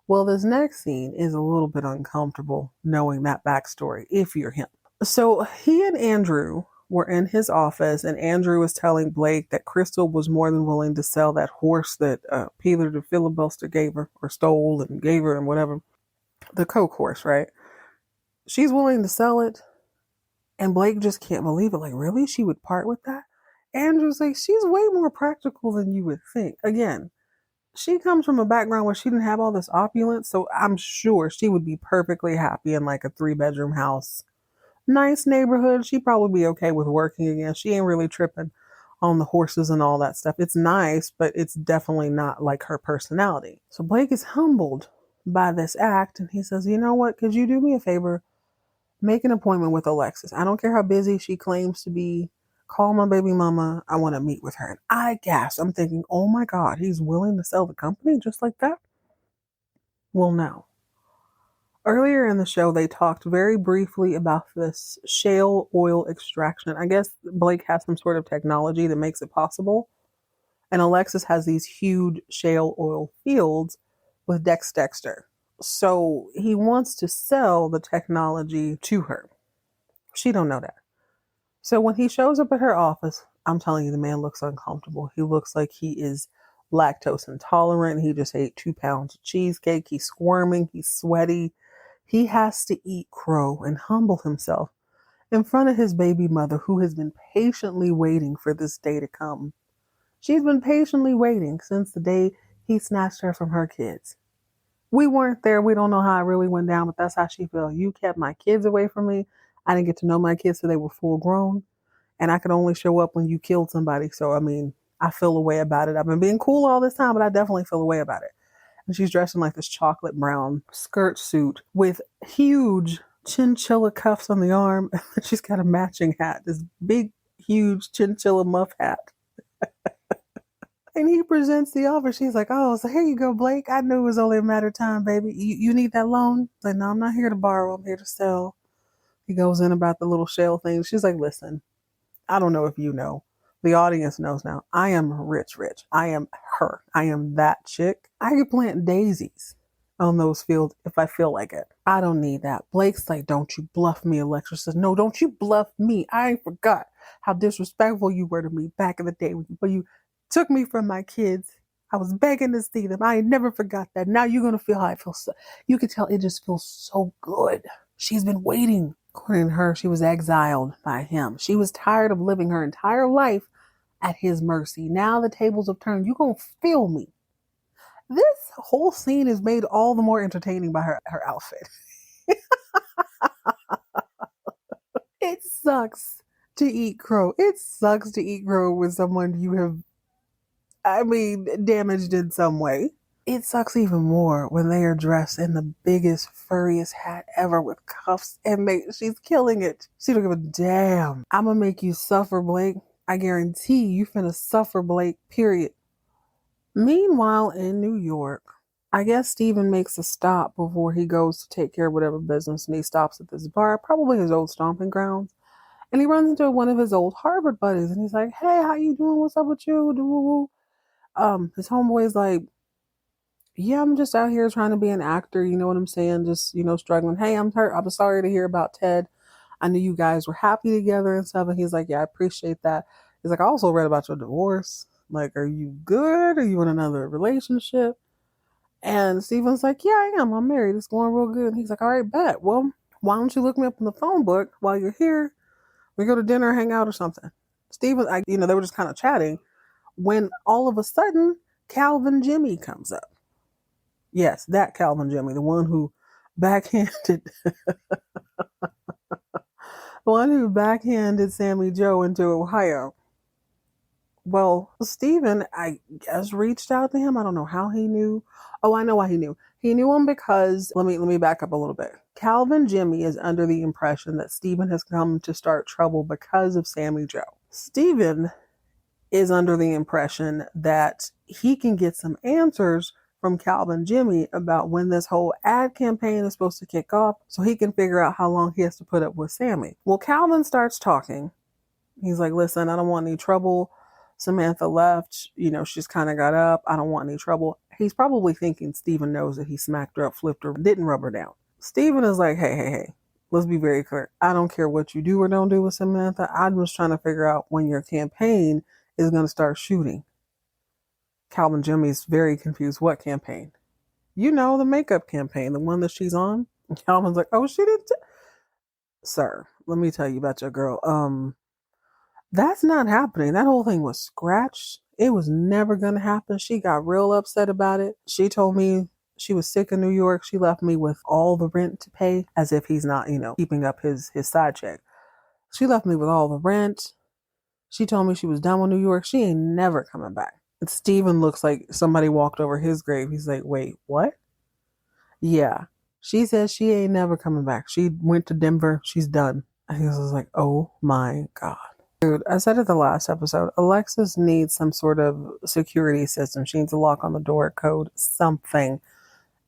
Well, this next scene is a little bit uncomfortable knowing that backstory if you're him. So he and Andrew were in his office, and Andrew was telling Blake that Krystal was more than willing to sell that horse that Peter the filibuster gave her, or stole and gave her, and whatever. The Coke horse, right? She's willing to sell it, and Blake just can't believe it. Like, really? She would part with that? Andrew's like, she's way more practical than you would think. Again, she comes from a background where she didn't have all this opulence, so I'm sure she would be perfectly happy in like a 3-bedroom house. Nice neighborhood. She'd probably be okay with working again. She ain't really tripping on the horses and all that stuff. It's nice, but it's definitely not like her personality. So Blake is humbled by this act, and he says, you know what? Could you do me a favor? Make an appointment with Alexis. I don't care how busy she claims to be. Call my baby mama. I want to meet with her. And I gasp. I'm thinking, oh my God, he's willing to sell the company just like that? Well, no. Earlier in the show, they talked very briefly about this shale oil extraction. I guess Blake has some sort of technology that makes it possible. And Alexis has these huge shale oil fields with Dexter. So he wants to sell the technology to her. She don't know that. So when he shows up at her office, I'm telling you, the man looks uncomfortable. He looks like he is lactose intolerant. He just ate 2 pounds of cheesecake. He's squirming. He's sweaty. He has to eat crow and humble himself in front of his baby mother, who has been patiently waiting for this day to come. She's been patiently waiting since the day he snatched her from her kids. We weren't there. We don't know how it really went down, but that's how she felt. You kept my kids away from me. I didn't get to know my kids till they were full grown. And I could only show up when you killed somebody. So, I mean, I feel a way about it. I've been being cool all this time, but I definitely feel a way about it. And she's dressed in like this chocolate brown skirt suit with huge chinchilla cuffs on the arm. She's got a matching hat, this big, huge chinchilla muff hat. And he presents the offer. She's like, oh, so here you go, Blake. I knew it was only a matter of time, baby. You need that loan? Like, no, I'm not here to borrow. I'm here to sell. He goes in about the little shell thing. She's like, listen, I don't know if you know. The audience knows now. I am rich. I am her. I am that chick. I could plant daisies on those fields if I feel like it. I don't need that. Blake's like, don't you bluff me. Alexis says, no, don't you bluff me. I forgot how disrespectful you were to me back in the day when you took me from my kids. I was begging to see them. I never forgot that. Now you're going to feel how I feel. So, you can tell it just feels so good. She's been waiting. According to her, she was exiled by him. She was tired of living her entire life at his mercy. Now the tables have turned. You're going to feel me. This whole scene is made all the more entertaining by her outfit. It sucks to eat crow. It sucks to eat crow with someone you have, damaged in some way. It sucks even more when they are dressed in the biggest, furriest hat ever with cuffs and she's killing it. She don't give a damn. I'm gonna make you suffer, Blake. I guarantee you finna suffer, Blake, period. Meanwhile, in New York, I guess Steven makes a stop before he goes to take care of whatever business, and he stops at this bar, probably his old stomping grounds. And he runs into one of his old Harvard buddies, and he's like, hey, how you doing? What's up with you? His homeboy's like, yeah, I'm just out here trying to be an actor. You know what I'm saying? Just, struggling. Hey, I'm hurt. I'm sorry to hear about Ted. I knew you guys were happy together and stuff. And he's like, yeah, I appreciate that. He's like, I also read about your divorce. Like, are you good? Are you in another relationship? And Steven's like, yeah, I am. I'm married. It's going real good. And he's like, all right, bet. Well, why don't you look me up in the phone book while you're here? We go to dinner, hang out or something. Steven, they were just kind of chatting when all of a sudden Calvin Jimmy comes up. Yes, that Calvin Jimmy, the one who backhanded Sammy Jo into Ohio. Well, Steven, I guess, reached out to him. I don't know how he knew. Oh, I know why he knew. He knew him because, let me back up a little bit. Calvin Jimmy is under the impression that Steven has come to start trouble because of Sammy Jo. Steven is under the impression that he can get some answers from Calvin Jimmy about when this whole ad campaign is supposed to kick off so he can figure out how long he has to put up with Sammy. Well, Calvin starts talking. He's like, listen, I don't want any trouble. Samantha left, she's kind of got up. I don't want any trouble. He's probably thinking Steven knows that he smacked her up, flipped her, didn't rub her down. Steven is like, hey, let's be very clear. I don't care what you do or don't do with Samantha. I'm just trying to figure out when your campaign is going to start shooting. Calvin Jimmy's very confused. What campaign? The makeup campaign, the one that she's on. And Calvin's like, oh, she didn't. Sir, let me tell you about your girl. That's not happening. That whole thing was scratched. It was never going to happen. She got real upset about it. She told me she was sick in New York. She left me with all the rent to pay, as if he's not, keeping up his side check. She left me with all the rent. She told me she was done with New York. She ain't never coming back. And Steven looks like somebody walked over his grave. He's like, wait, what? Yeah. She says she ain't never coming back. She went to Denver. She's done. I was like, oh my God. Dude, I said it the last episode, Alexis needs some sort of security system. She needs a lock on the door, code, something.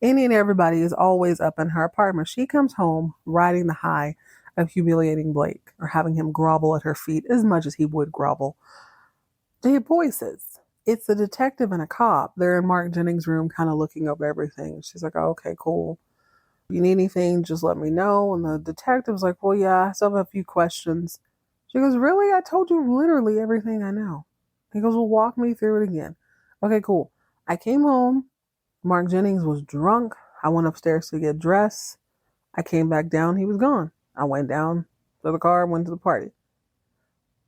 Any and everybody is always up in her apartment. She comes home riding the high of humiliating Blake or having him grovel at her feet as much as he would grovel. They hear voices. It's a detective and a cop. They're in Mark Jennings' room kind of looking over everything. She's like, oh, okay, cool. If you need anything, just let me know. And the detective's like, well, yeah, I still have a few questions. She goes, really? I told you literally everything I know. He goes, well, walk me through it again. Okay, cool. I came home. Mark Jennings was drunk. I went upstairs to get dressed. I came back down. He was gone. I went down to the car, went to the party.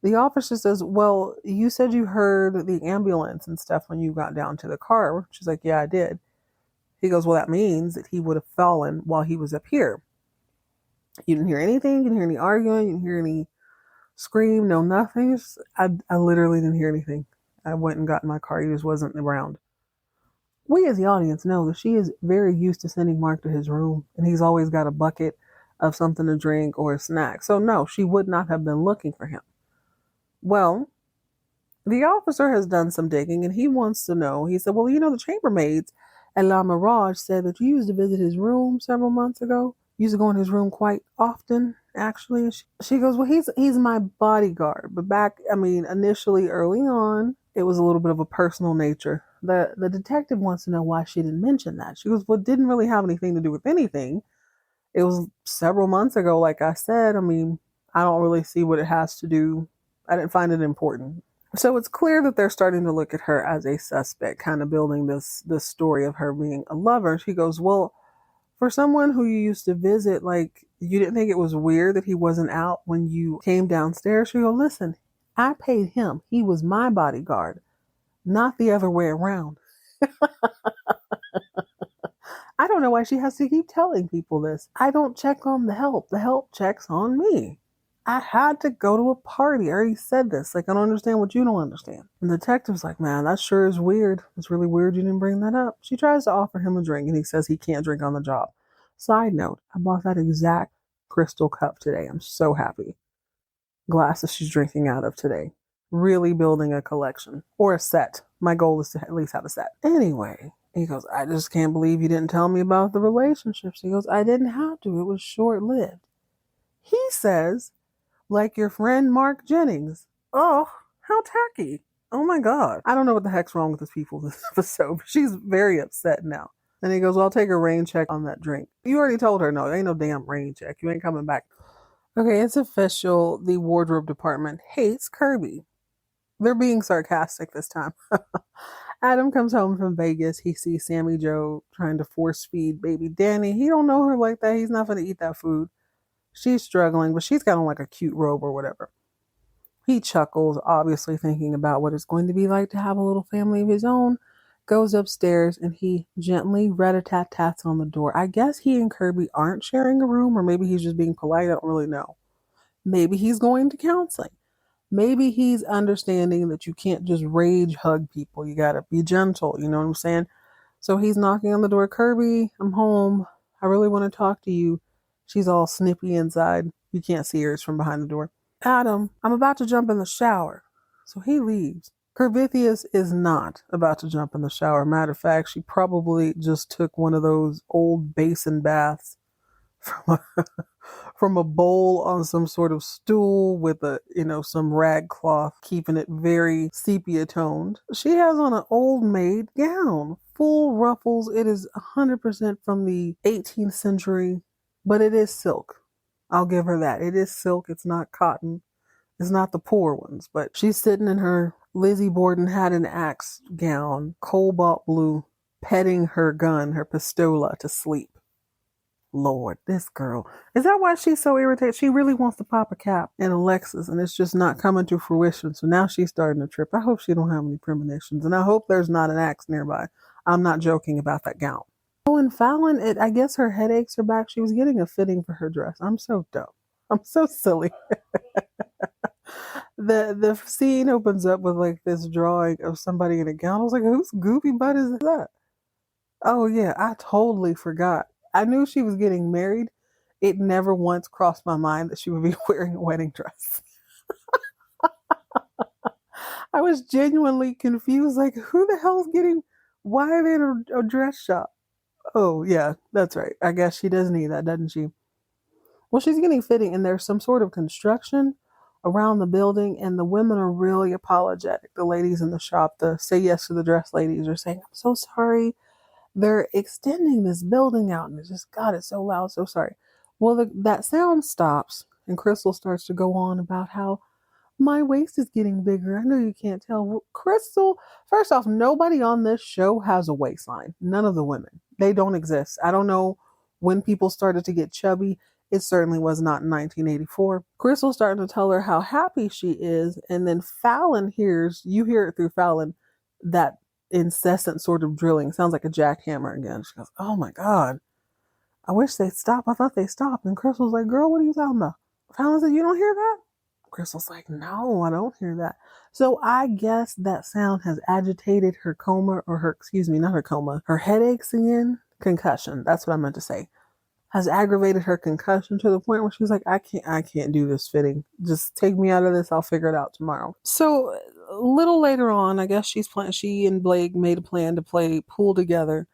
The officer says, well, you said you heard the ambulance and stuff when you got down to the car. She's like, yeah, I did. He goes, well, that means that he would have fallen while he was up here. You didn't hear anything. You didn't hear any arguing. You didn't hear any scream, no nothing. I literally didn't hear anything. I went and got in my car. He just wasn't around. We as the audience know that she is very used to sending Mark to his room, and he's always got a bucket of something to drink or a snack. So no, she would not have been looking for him. Well, the officer has done some digging, and he wants to know. He said, well, the chambermaids at La Mirage said that you used to visit his room several months ago. You used to go in his room quite often, actually. She goes, well, he's my bodyguard. But initially early on, it was a little bit of a personal nature. The detective wants to know why she didn't mention that. She goes, well, it didn't really have anything to do with anything. It was several months ago, like I said. I don't really see what it has to do. I didn't find it important. So it's clear that they're starting to look at her as a suspect, kind of building this story of her being a lover. She goes, well, for someone who you used to visit, you didn't think it was weird that he wasn't out when you came downstairs? She goes, listen, I paid him. He was my bodyguard, not the other way around. I don't know why she has to keep telling people this. I don't check on the help. The help checks on me. I had to go to a party. I already said this. I don't understand what you don't understand. And the detective's like, man, that sure is weird. It's really weird you didn't bring that up. She tries to offer him a drink, and he says he can't drink on the job. Side note, I bought that exact Krystal cup today. I'm so happy. Glasses she's drinking out of today. Really building a collection. Or a set. My goal is to at least have a set. Anyway, he goes, I just can't believe you didn't tell me about the relationships. He goes, I didn't have to. It was short-lived. He says, like your friend Mark Jennings. Oh, how tacky. Oh my God. I don't know what the heck's wrong with these people this episode, but she's very upset now. And he goes, well, I'll take a rain check on that drink. You already told her, no, ain't no damn rain check. You ain't coming back. Okay, it's official. The wardrobe department hates Kirby. They're being sarcastic this time. Adam comes home from Vegas. He sees Sammy Jo trying to force feed baby Danny. He don't know her like that. He's not going to eat that food. She's struggling, but she's got on a cute robe or whatever. He chuckles, obviously thinking about what it's going to be like to have a little family of his own. Goes upstairs and he gently rat-a-tat-tats on the door. I guess he and Kirby aren't sharing a room, or maybe he's just being polite. I don't really know. Maybe he's going to counseling. Maybe he's understanding that you can't just rage hug people. You got to be gentle. You know what I'm saying? So he's knocking on the door. Kirby, I'm home. I really want to talk to you. She's all snippy inside. You can't see her. It's from behind the door. Adam, I'm about to jump in the shower. So he leaves. Curvithius is not about to jump in the shower. Matter of fact, she probably just took one of those old basin baths from from a bowl on some sort of stool with some rag cloth, keeping it very sepia toned. She has on an old maid gown, full ruffles. It is 100% from the 18th century, but it is silk. I'll give her that. It is silk. It's not cotton. It's not the poor ones, but she's sitting in her Lizzie Borden hat and axe gown, cobalt blue, petting her gun, her pistola, to sleep. Lord, this girl. Is that why she's so irritated? She really wants to pop a cap in Alexis, and it's just not coming to fruition. So now she's starting to trip. I hope she don't have any premonitions, and I hope there's not an axe nearby. I'm not joking about that gown. Oh, and Fallon, I guess her headaches are back. She was getting a fitting for her dress. I'm so dumb. I'm so silly. The scene opens up with like this drawing of somebody in a gown. I was like, whose goofy butt is that? Oh yeah, I totally forgot. I knew she was getting married. It never once crossed my mind that she would be wearing a wedding dress. I was genuinely confused. Like, who the hell's why are they in a dress shop? Oh yeah, that's right. I guess she does need that, doesn't she? Well, she's getting fitting, and there's some sort of construction around the building, and the women are really apologetic. The ladies in the shop, the say yes to the dress ladies, are saying, I'm so sorry. They're extending this building out, and God, it's so loud. So sorry. Well, that sound stops, and Krystal starts to go on about how my waist is getting bigger. I know you can't tell. Well, Krystal, first off, nobody on this show has a waistline. None of the women. They don't exist. I don't know when people started to get chubby. It certainly was not in 1984. Krystal's starting to tell her how happy she is, and then Fallon you hear it through Fallon, that incessant sort of drilling. Sounds like a jackhammer again. She goes, oh my God, I wish they'd stop. I thought they stopped. And Krystal's like, girl, what are you talking about? Fallon said, you don't hear that? Krystal's like, no, I don't hear that. So I guess that sound has agitated her coma, not her coma, her headaches again. Concussion. That's what I meant to say. Has aggravated her concussion to the point where she's like, I can't do this fitting. Just take me out of this. I'll figure it out tomorrow. So a little later on, I guess she and Blake made a plan to play pool together.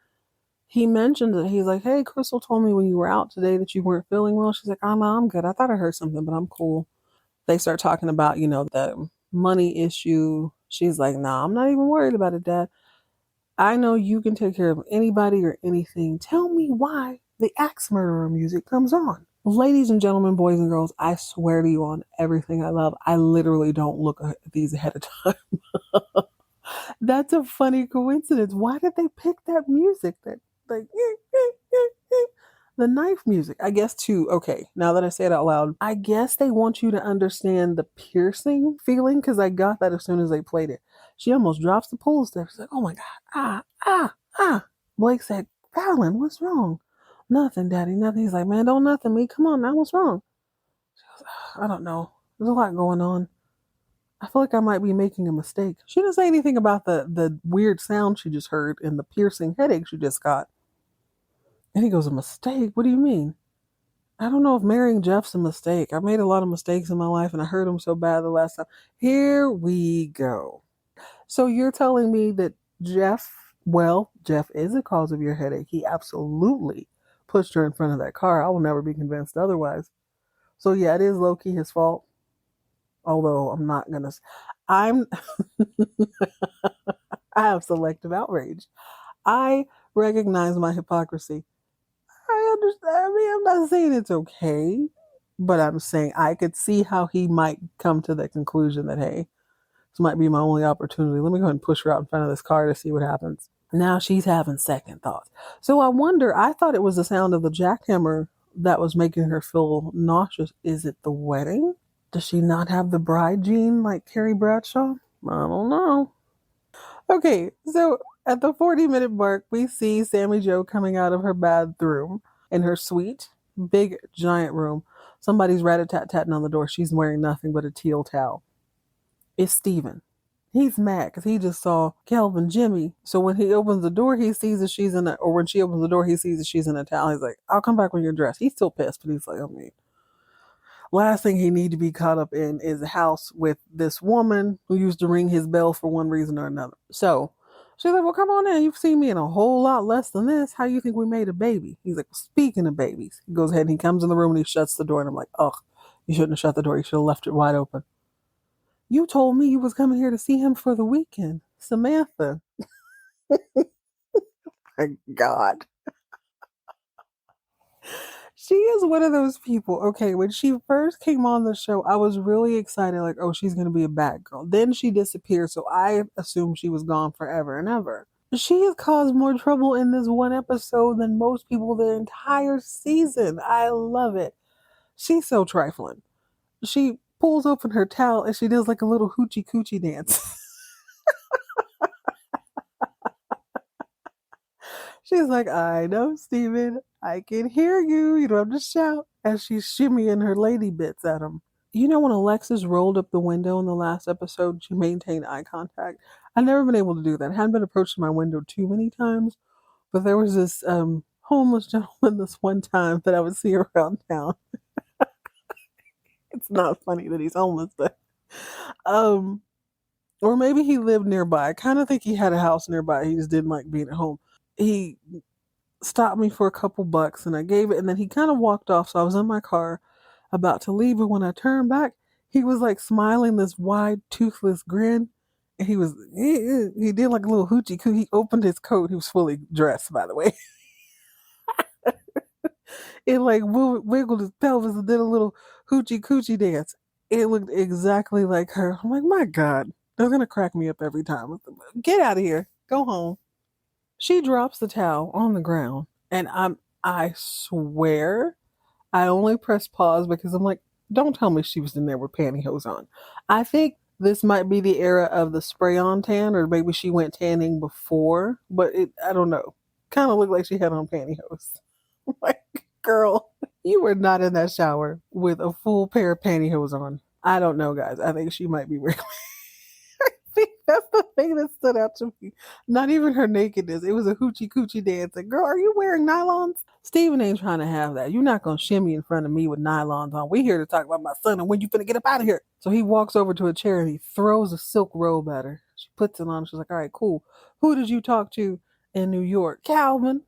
He mentioned it. He's like, hey, Krystal told me when you were out today that you weren't feeling well. She's like, oh, no, I'm good. I thought I heard something, but I'm cool. They start talking about, the money issue. She's like, nah, I'm not even worried about it, Dad. I know you can take care of anybody or anything. Tell me why the axe murderer music comes on. Ladies and gentlemen, boys and girls, I swear to you on everything I love, I literally don't look at these ahead of time. That's a funny coincidence. Why did they pick that music? That like the knife music. I guess okay, now that I say it out loud, I guess they want you to understand the piercing feeling, because I got that as soon as they played it. She almost drops the pool steps. She's like, oh my God, ah. Blake said, Fallon, what's wrong? Nothing, Daddy, nothing. He's like, man, don't nothing me. Come on now, what's wrong? She goes, I don't know. There's a lot going on. I feel like I might be making a mistake. She didn't say anything about the weird sound she just heard and the piercing headache she just got. And he goes, a mistake? What do you mean? I don't know if marrying Jeff's a mistake. I made a lot of mistakes in my life, and I hurt him so bad the last time. Here we go. So you're telling me that Jeff is the cause of your headache. He absolutely pushed her in front of that car. I will never be convinced otherwise. So yeah, it is low-key his fault. Although I have selective outrage. I recognize my hypocrisy. I understand. I mean, I'm not saying it's okay, but I'm saying I could see how he might come to the conclusion that, hey, this might be my only opportunity. Let me go ahead and push her out in front of this car to see what happens. Now she's having second thoughts. So I thought it was the sound of the jackhammer that was making her feel nauseous. Is it the wedding? Does she not have the bride gene like Carrie Bradshaw? I don't know. Okay, so at the 40-minute mark, we see Sammy Jo coming out of her bathroom in her suite. Big, giant room. Somebody's rat-a-tat-tatting on the door. She's wearing nothing but a teal towel. It's Steven. He's mad because he just saw Kelvin Jimmy. So when he opens the door, he sees that she's when she opens the door, he sees that she's in a towel. He's like, I'll come back when you're dressed. He's still pissed, but he's like, last thing he need to be caught up in is a house with this woman who used to ring his bell for one reason or another. So She's like, well, come on in. You've seen me in a whole lot less than this. How you think we made a baby? He's like, speaking of babies. He goes ahead and he comes in the room and he shuts the door. And I'm like, oh, you shouldn't have shut the door. You should have left it wide open. You told me you was coming here to see him for the weekend. Samantha. My God. She is one of those people. Okay, when she first came on the show, I was really excited, like, oh, she's gonna be a bad girl. Then she disappeared, so I assumed she was gone forever and ever. She has caused more trouble in this one episode than most people the entire season. I love it. She's so trifling. She pulls open her towel and she does like a little hoochie coochie dance. She's like, I know, Steven. I can hear you. You don't have to shout. As she's shimmying her lady bits at him. You know, when Alexis rolled up the window in the last episode, she maintained eye contact. I've never been able to do that. I hadn't been approached to my window too many times, but there was this homeless gentleman this one time that I would see around town. It's not funny that he's homeless, but or maybe he lived nearby. I kind of think he had a house nearby. He just didn't like being at home. He stopped me for a couple bucks and I gave it, and then he kind of walked off. So I was in my car about to leave, and when I turned back, he was like smiling this wide, toothless grin. And he did like a little hoochie coo. He opened his coat. He was fully dressed, by the way. It like wiggled his pelvis and did a little hoochie coochie dance. It looked exactly like her. I'm like, my God, they're gonna crack me up every time. Get out of here. Go home. She drops the towel on the ground, and I swear I only pressed pause because I'm like, don't tell me she was in there with pantyhose on. I think this might be the era of the spray on tan, or maybe she went tanning before, but I don't know. Kind of looked like she had on pantyhose. Like, girl, you were not in that shower with a full pair of pantyhose on. I don't know, guys. I think she might be wearing. That's the thing that stood out to me. Not even her nakedness. It was a hoochie coochie dancing. Girl, are you wearing nylons? Steven ain't trying to have that. You're not gonna shimmy in front of me with nylons on. We here to talk about my son and when you finna get up out of here. So he walks over to a chair and he throws a silk robe at her. She puts it on. She's like, all right, cool. Who did you talk to in New York? Calvin,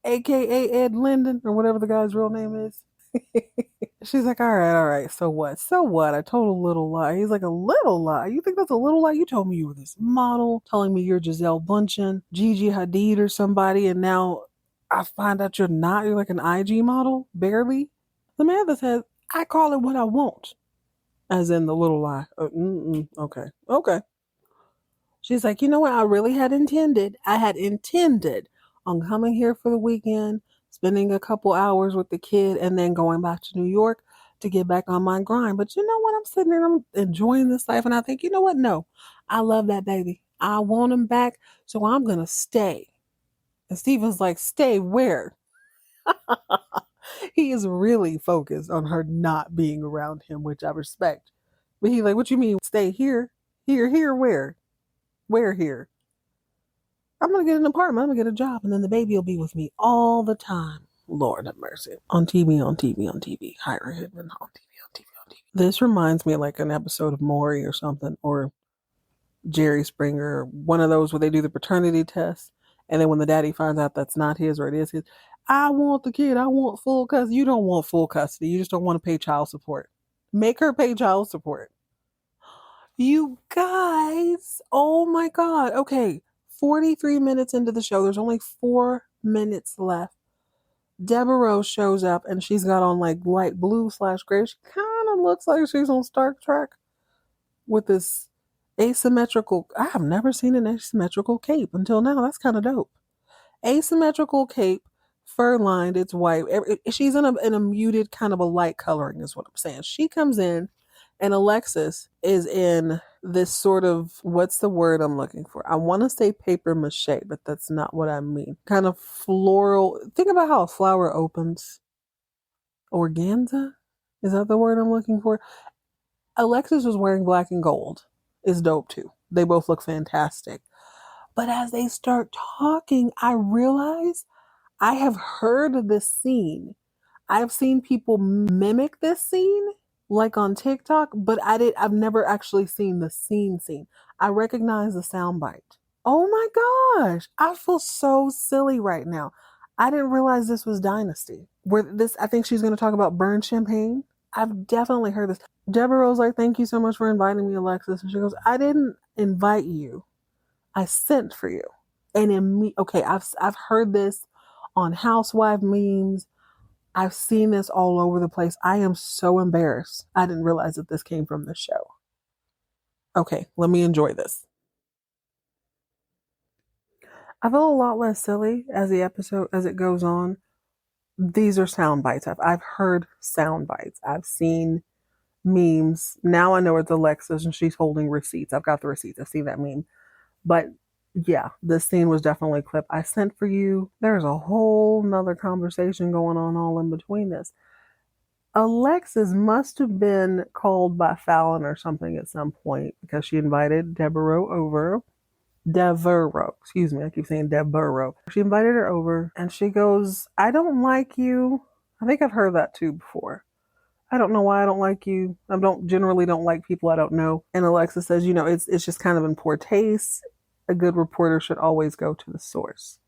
aka Ed Linden, or whatever the guy's real name is. She's like, all right, so what? So what? I told a little lie. He's like, a little lie? You think that's a little lie? You told me you were this model, telling me you're Giselle Bundchen, Gigi Hadid or somebody, and now I find out you're not. You're like an IG model? Barely? Samantha says, I call it what I want. As in the little lie. Okay. Okay. She's like, you know what? I had intended on coming here for the weekend, spending a couple hours with the kid, and then going back to New York to get back on my grind. But you know what? I'm sitting there, I'm enjoying this life, and I think, you know what? No, I love that baby. I want him back, so I'm going to stay. And Steven's like, stay where? He is really focused on her not being around him, which I respect. But he's like, what you mean, stay here? Here, where? Where here? I'm gonna get an apartment, I'm gonna get a job, and then the baby will be with me all the time. Lord have mercy. On TV, on TV, on TV. Hire Hitman on TV, on TV, on TV. This reminds me of like an episode of Maury or something, or Jerry Springer, one of those where they do the paternity test, and then when the daddy finds out that's not his or it is his, I want the kid, I want full custody. You don't want full custody, you just don't want to pay child support. Make her pay child support. You guys, oh my God. Okay, 43 minutes into the show. There's only 4 minutes left. Devereaux shows up and she's got on like light blue / gray. She kind of looks like she's on Star Trek with this asymmetrical. I have never seen an asymmetrical cape until now. That's kind of dope. Asymmetrical cape, fur lined. It's white. She's in a muted kind of a light coloring, is what I'm saying. She comes in, and Alexis is in this sort of, what's the word I'm looking for? I want to say paper mache, but that's not what I mean. Kind of floral. Think about how a flower opens. Organza? Is that the word I'm looking for? Alexis was wearing black and gold. Is dope too. They both look fantastic. But as they start talking, I realize I have heard of this scene. I've seen people mimic this scene, like on TikTok, but I've never actually seen the scene. I recognize the soundbite. Oh my gosh. I feel so silly right now. I didn't realize this was Dynasty. Where this I think she's gonna talk about burn champagne. I've definitely heard this. Devereaux's like, thank you so much for inviting me, Alexis. And she goes, I didn't invite you. I sent for you. And in me, okay, I've heard this on housewife memes. I've seen this all over the place. I am so embarrassed. I didn't realize that this came from the show. Okay, let me enjoy this. I feel a lot less silly as the episode as it goes on. These are sound bites. I've heard sound bites. I've seen memes. Now I know it's Alexis and she's holding receipts. I've got the receipts. I've seen that meme. But yeah, this scene was definitely a clip. I sent for you. There's a whole nother conversation going on all in between this. Alexis must have been called by Fallon or something at some point because she invited Devereaux over. Devereaux, excuse me, I keep saying Devereaux. She invited her over and she goes, I don't like you. I think I've heard that too before. I don't know why I don't like you. I don't generally don't like people I don't know. And Alexa says, it's just kind of in poor taste. A good reporter should always go to the source.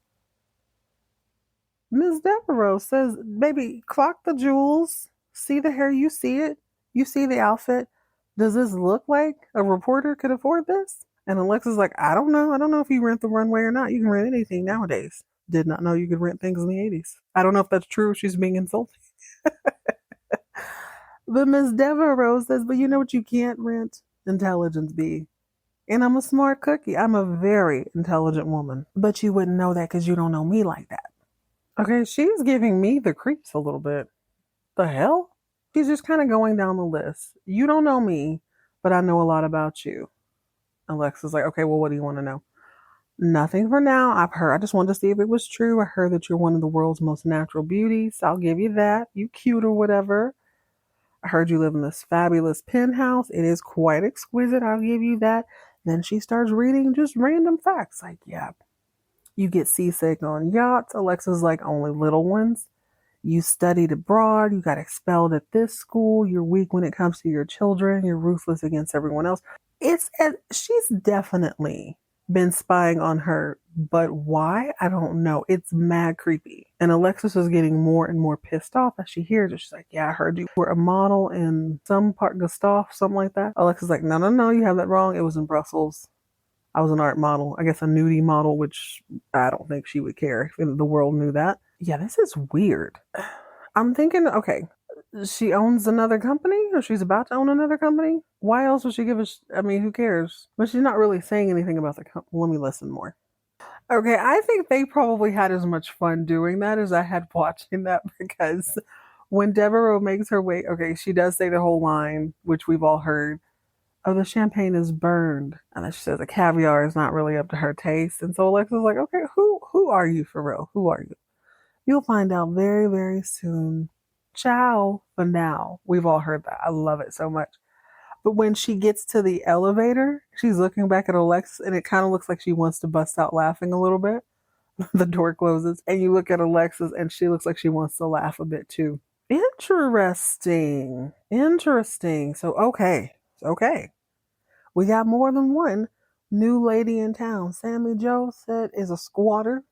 Ms. Devereaux says, baby, clock the jewels. See the hair, you see it. You see the outfit. Does this look like a reporter could afford this? And Alexa's like, I don't know. I don't know if you rent the runway or not. You can rent anything nowadays. Did not know you could rent things in the 80s. I don't know if that's true. She's being insulting. But Miss Devereaux says, but you know what you can't rent? Intelligence, B. And I'm a smart cookie. I'm a very intelligent woman. But you wouldn't know that because you don't know me like that. Okay, she's giving me the creeps a little bit. The hell? She's just kind of going down the list. You don't know me, but I know a lot about you. Alexa's like, okay, well, what do you want to know? Nothing for now. I just wanted to see if it was true. I heard that you're one of the world's most natural beauties. I'll give you that. You cute or whatever. I heard you live in this fabulous penthouse. It is quite exquisite. I'll give you that. Then she starts reading just random facts. Like, yeah, you get seasick on yachts. Alexa's like, only little ones. You studied abroad. You got expelled at this school. You're weak when it comes to your children. You're ruthless against everyone else. She's definitely been spying on her, but why? I don't know. It's mad creepy. And Alexis is getting more and more pissed off as she hears it. She's like, yeah, I heard you were a model in some part, Gustav, something like that. Alexis is like, no, no, no, you have that wrong. It was in Brussels. I was an art model. I guess a nudie model, which I don't think she would care if the world knew that. Yeah, this is weird. I'm thinking, okay, she owns another company or she's about to own another company. Why else would she give us? I mean, who cares? But she's not really saying anything about the company. Let me listen more. Okay, I think they probably had as much fun doing that as I had watching that because when Devereaux makes her way, okay, she does say the whole line, which we've all heard. Oh, the champagne is burned. And then she says the caviar is not really up to her taste. And so Alexa's like, okay, who are you for real? Who are you? You'll find out very, very soon. Ciao for now. We've all heard that. I love it so much. But when she gets to the elevator, she's looking back at Alexis and it kind of looks like she wants to bust out laughing a little bit. The door closes and you look at Alexis and she looks like she wants to laugh a bit too. Interesting. Interesting. So, okay. We got more than one new lady in town. Sammy Jo said is a squatter.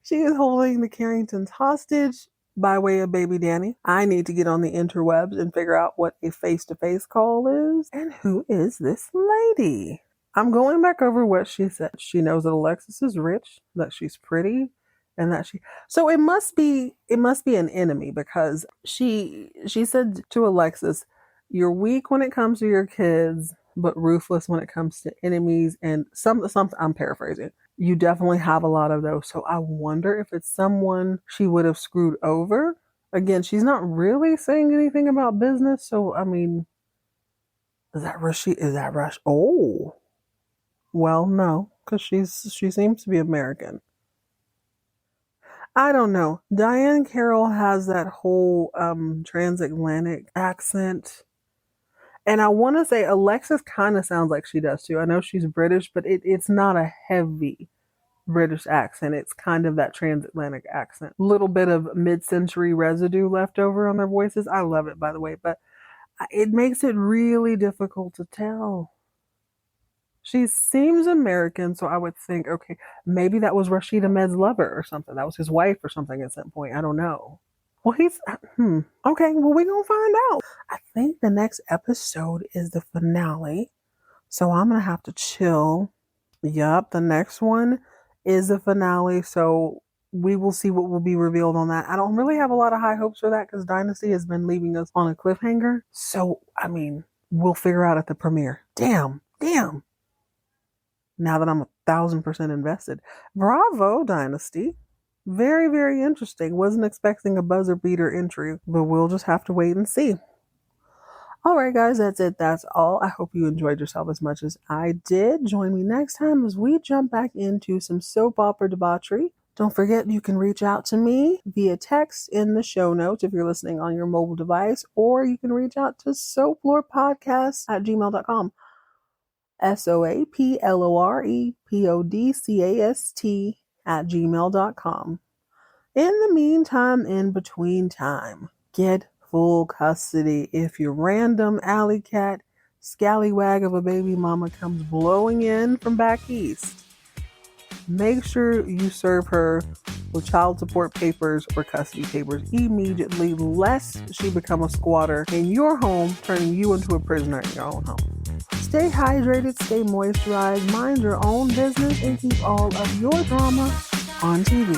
She is holding the Carringtons hostage by way of baby Danny. I need to get on the interwebs and figure out what a face-to-face call is. And who is this lady? I'm going back over what she said. She knows that Alexis is rich, that she's pretty, and that so it must be an enemy because she said to Alexis, you're weak when it comes to your kids, but ruthless when it comes to enemies and some I'm paraphrasing. You definitely have a lot of those. So I wonder if it's someone she would have screwed over. Again, she's not really saying anything about business. So I mean, is that Rush? Is that Rush? Oh, well, no, because she seems to be American. I don't know. Diane Carroll has that whole transatlantic accent. And I want to say Alexis kind of sounds like she does too. I know she's British, but it's not a heavy British accent. It's kind of that transatlantic accent. Little bit of mid-century residue left over on their voices. I love it, by the way, but it makes it really difficult to tell. She seems American, so I would think, okay, maybe that was Rashid Ahmed's lover or something. That was his wife or something at some point. I don't know. Well, Okay, well, we're going to find out. I think the next episode is the finale, so I'm going to have to chill. Yup, the next one is the finale, so we will see what will be revealed on that. I don't really have a lot of high hopes for that because Dynasty has been leaving us on a cliffhanger. So, I mean, we'll figure out at the premiere. Damn. Now that I'm 1,000% invested. Bravo, Dynasty. Very, very interesting. Wasn't expecting a buzzer beater entry, but we'll just have to wait and see. All right, guys, that's it. That's all. I hope you enjoyed yourself as much as I did. Join me next time as we jump back into some soap opera debauchery. Don't forget, you can reach out to me via text in the show notes if you're listening on your mobile device, or you can reach out to soaplorepodcast@gmail.com. soaplorepodcast@gmail.com. In the meantime, in between time, get full custody if your random alley cat scallywag of a baby mama comes blowing in from back east. Make sure you serve her with child support papers or custody papers immediately, lest she become a squatter in your home, turning you into a prisoner in your own home. Stay hydrated, stay moisturized, mind your own business, and keep all of your drama on TV.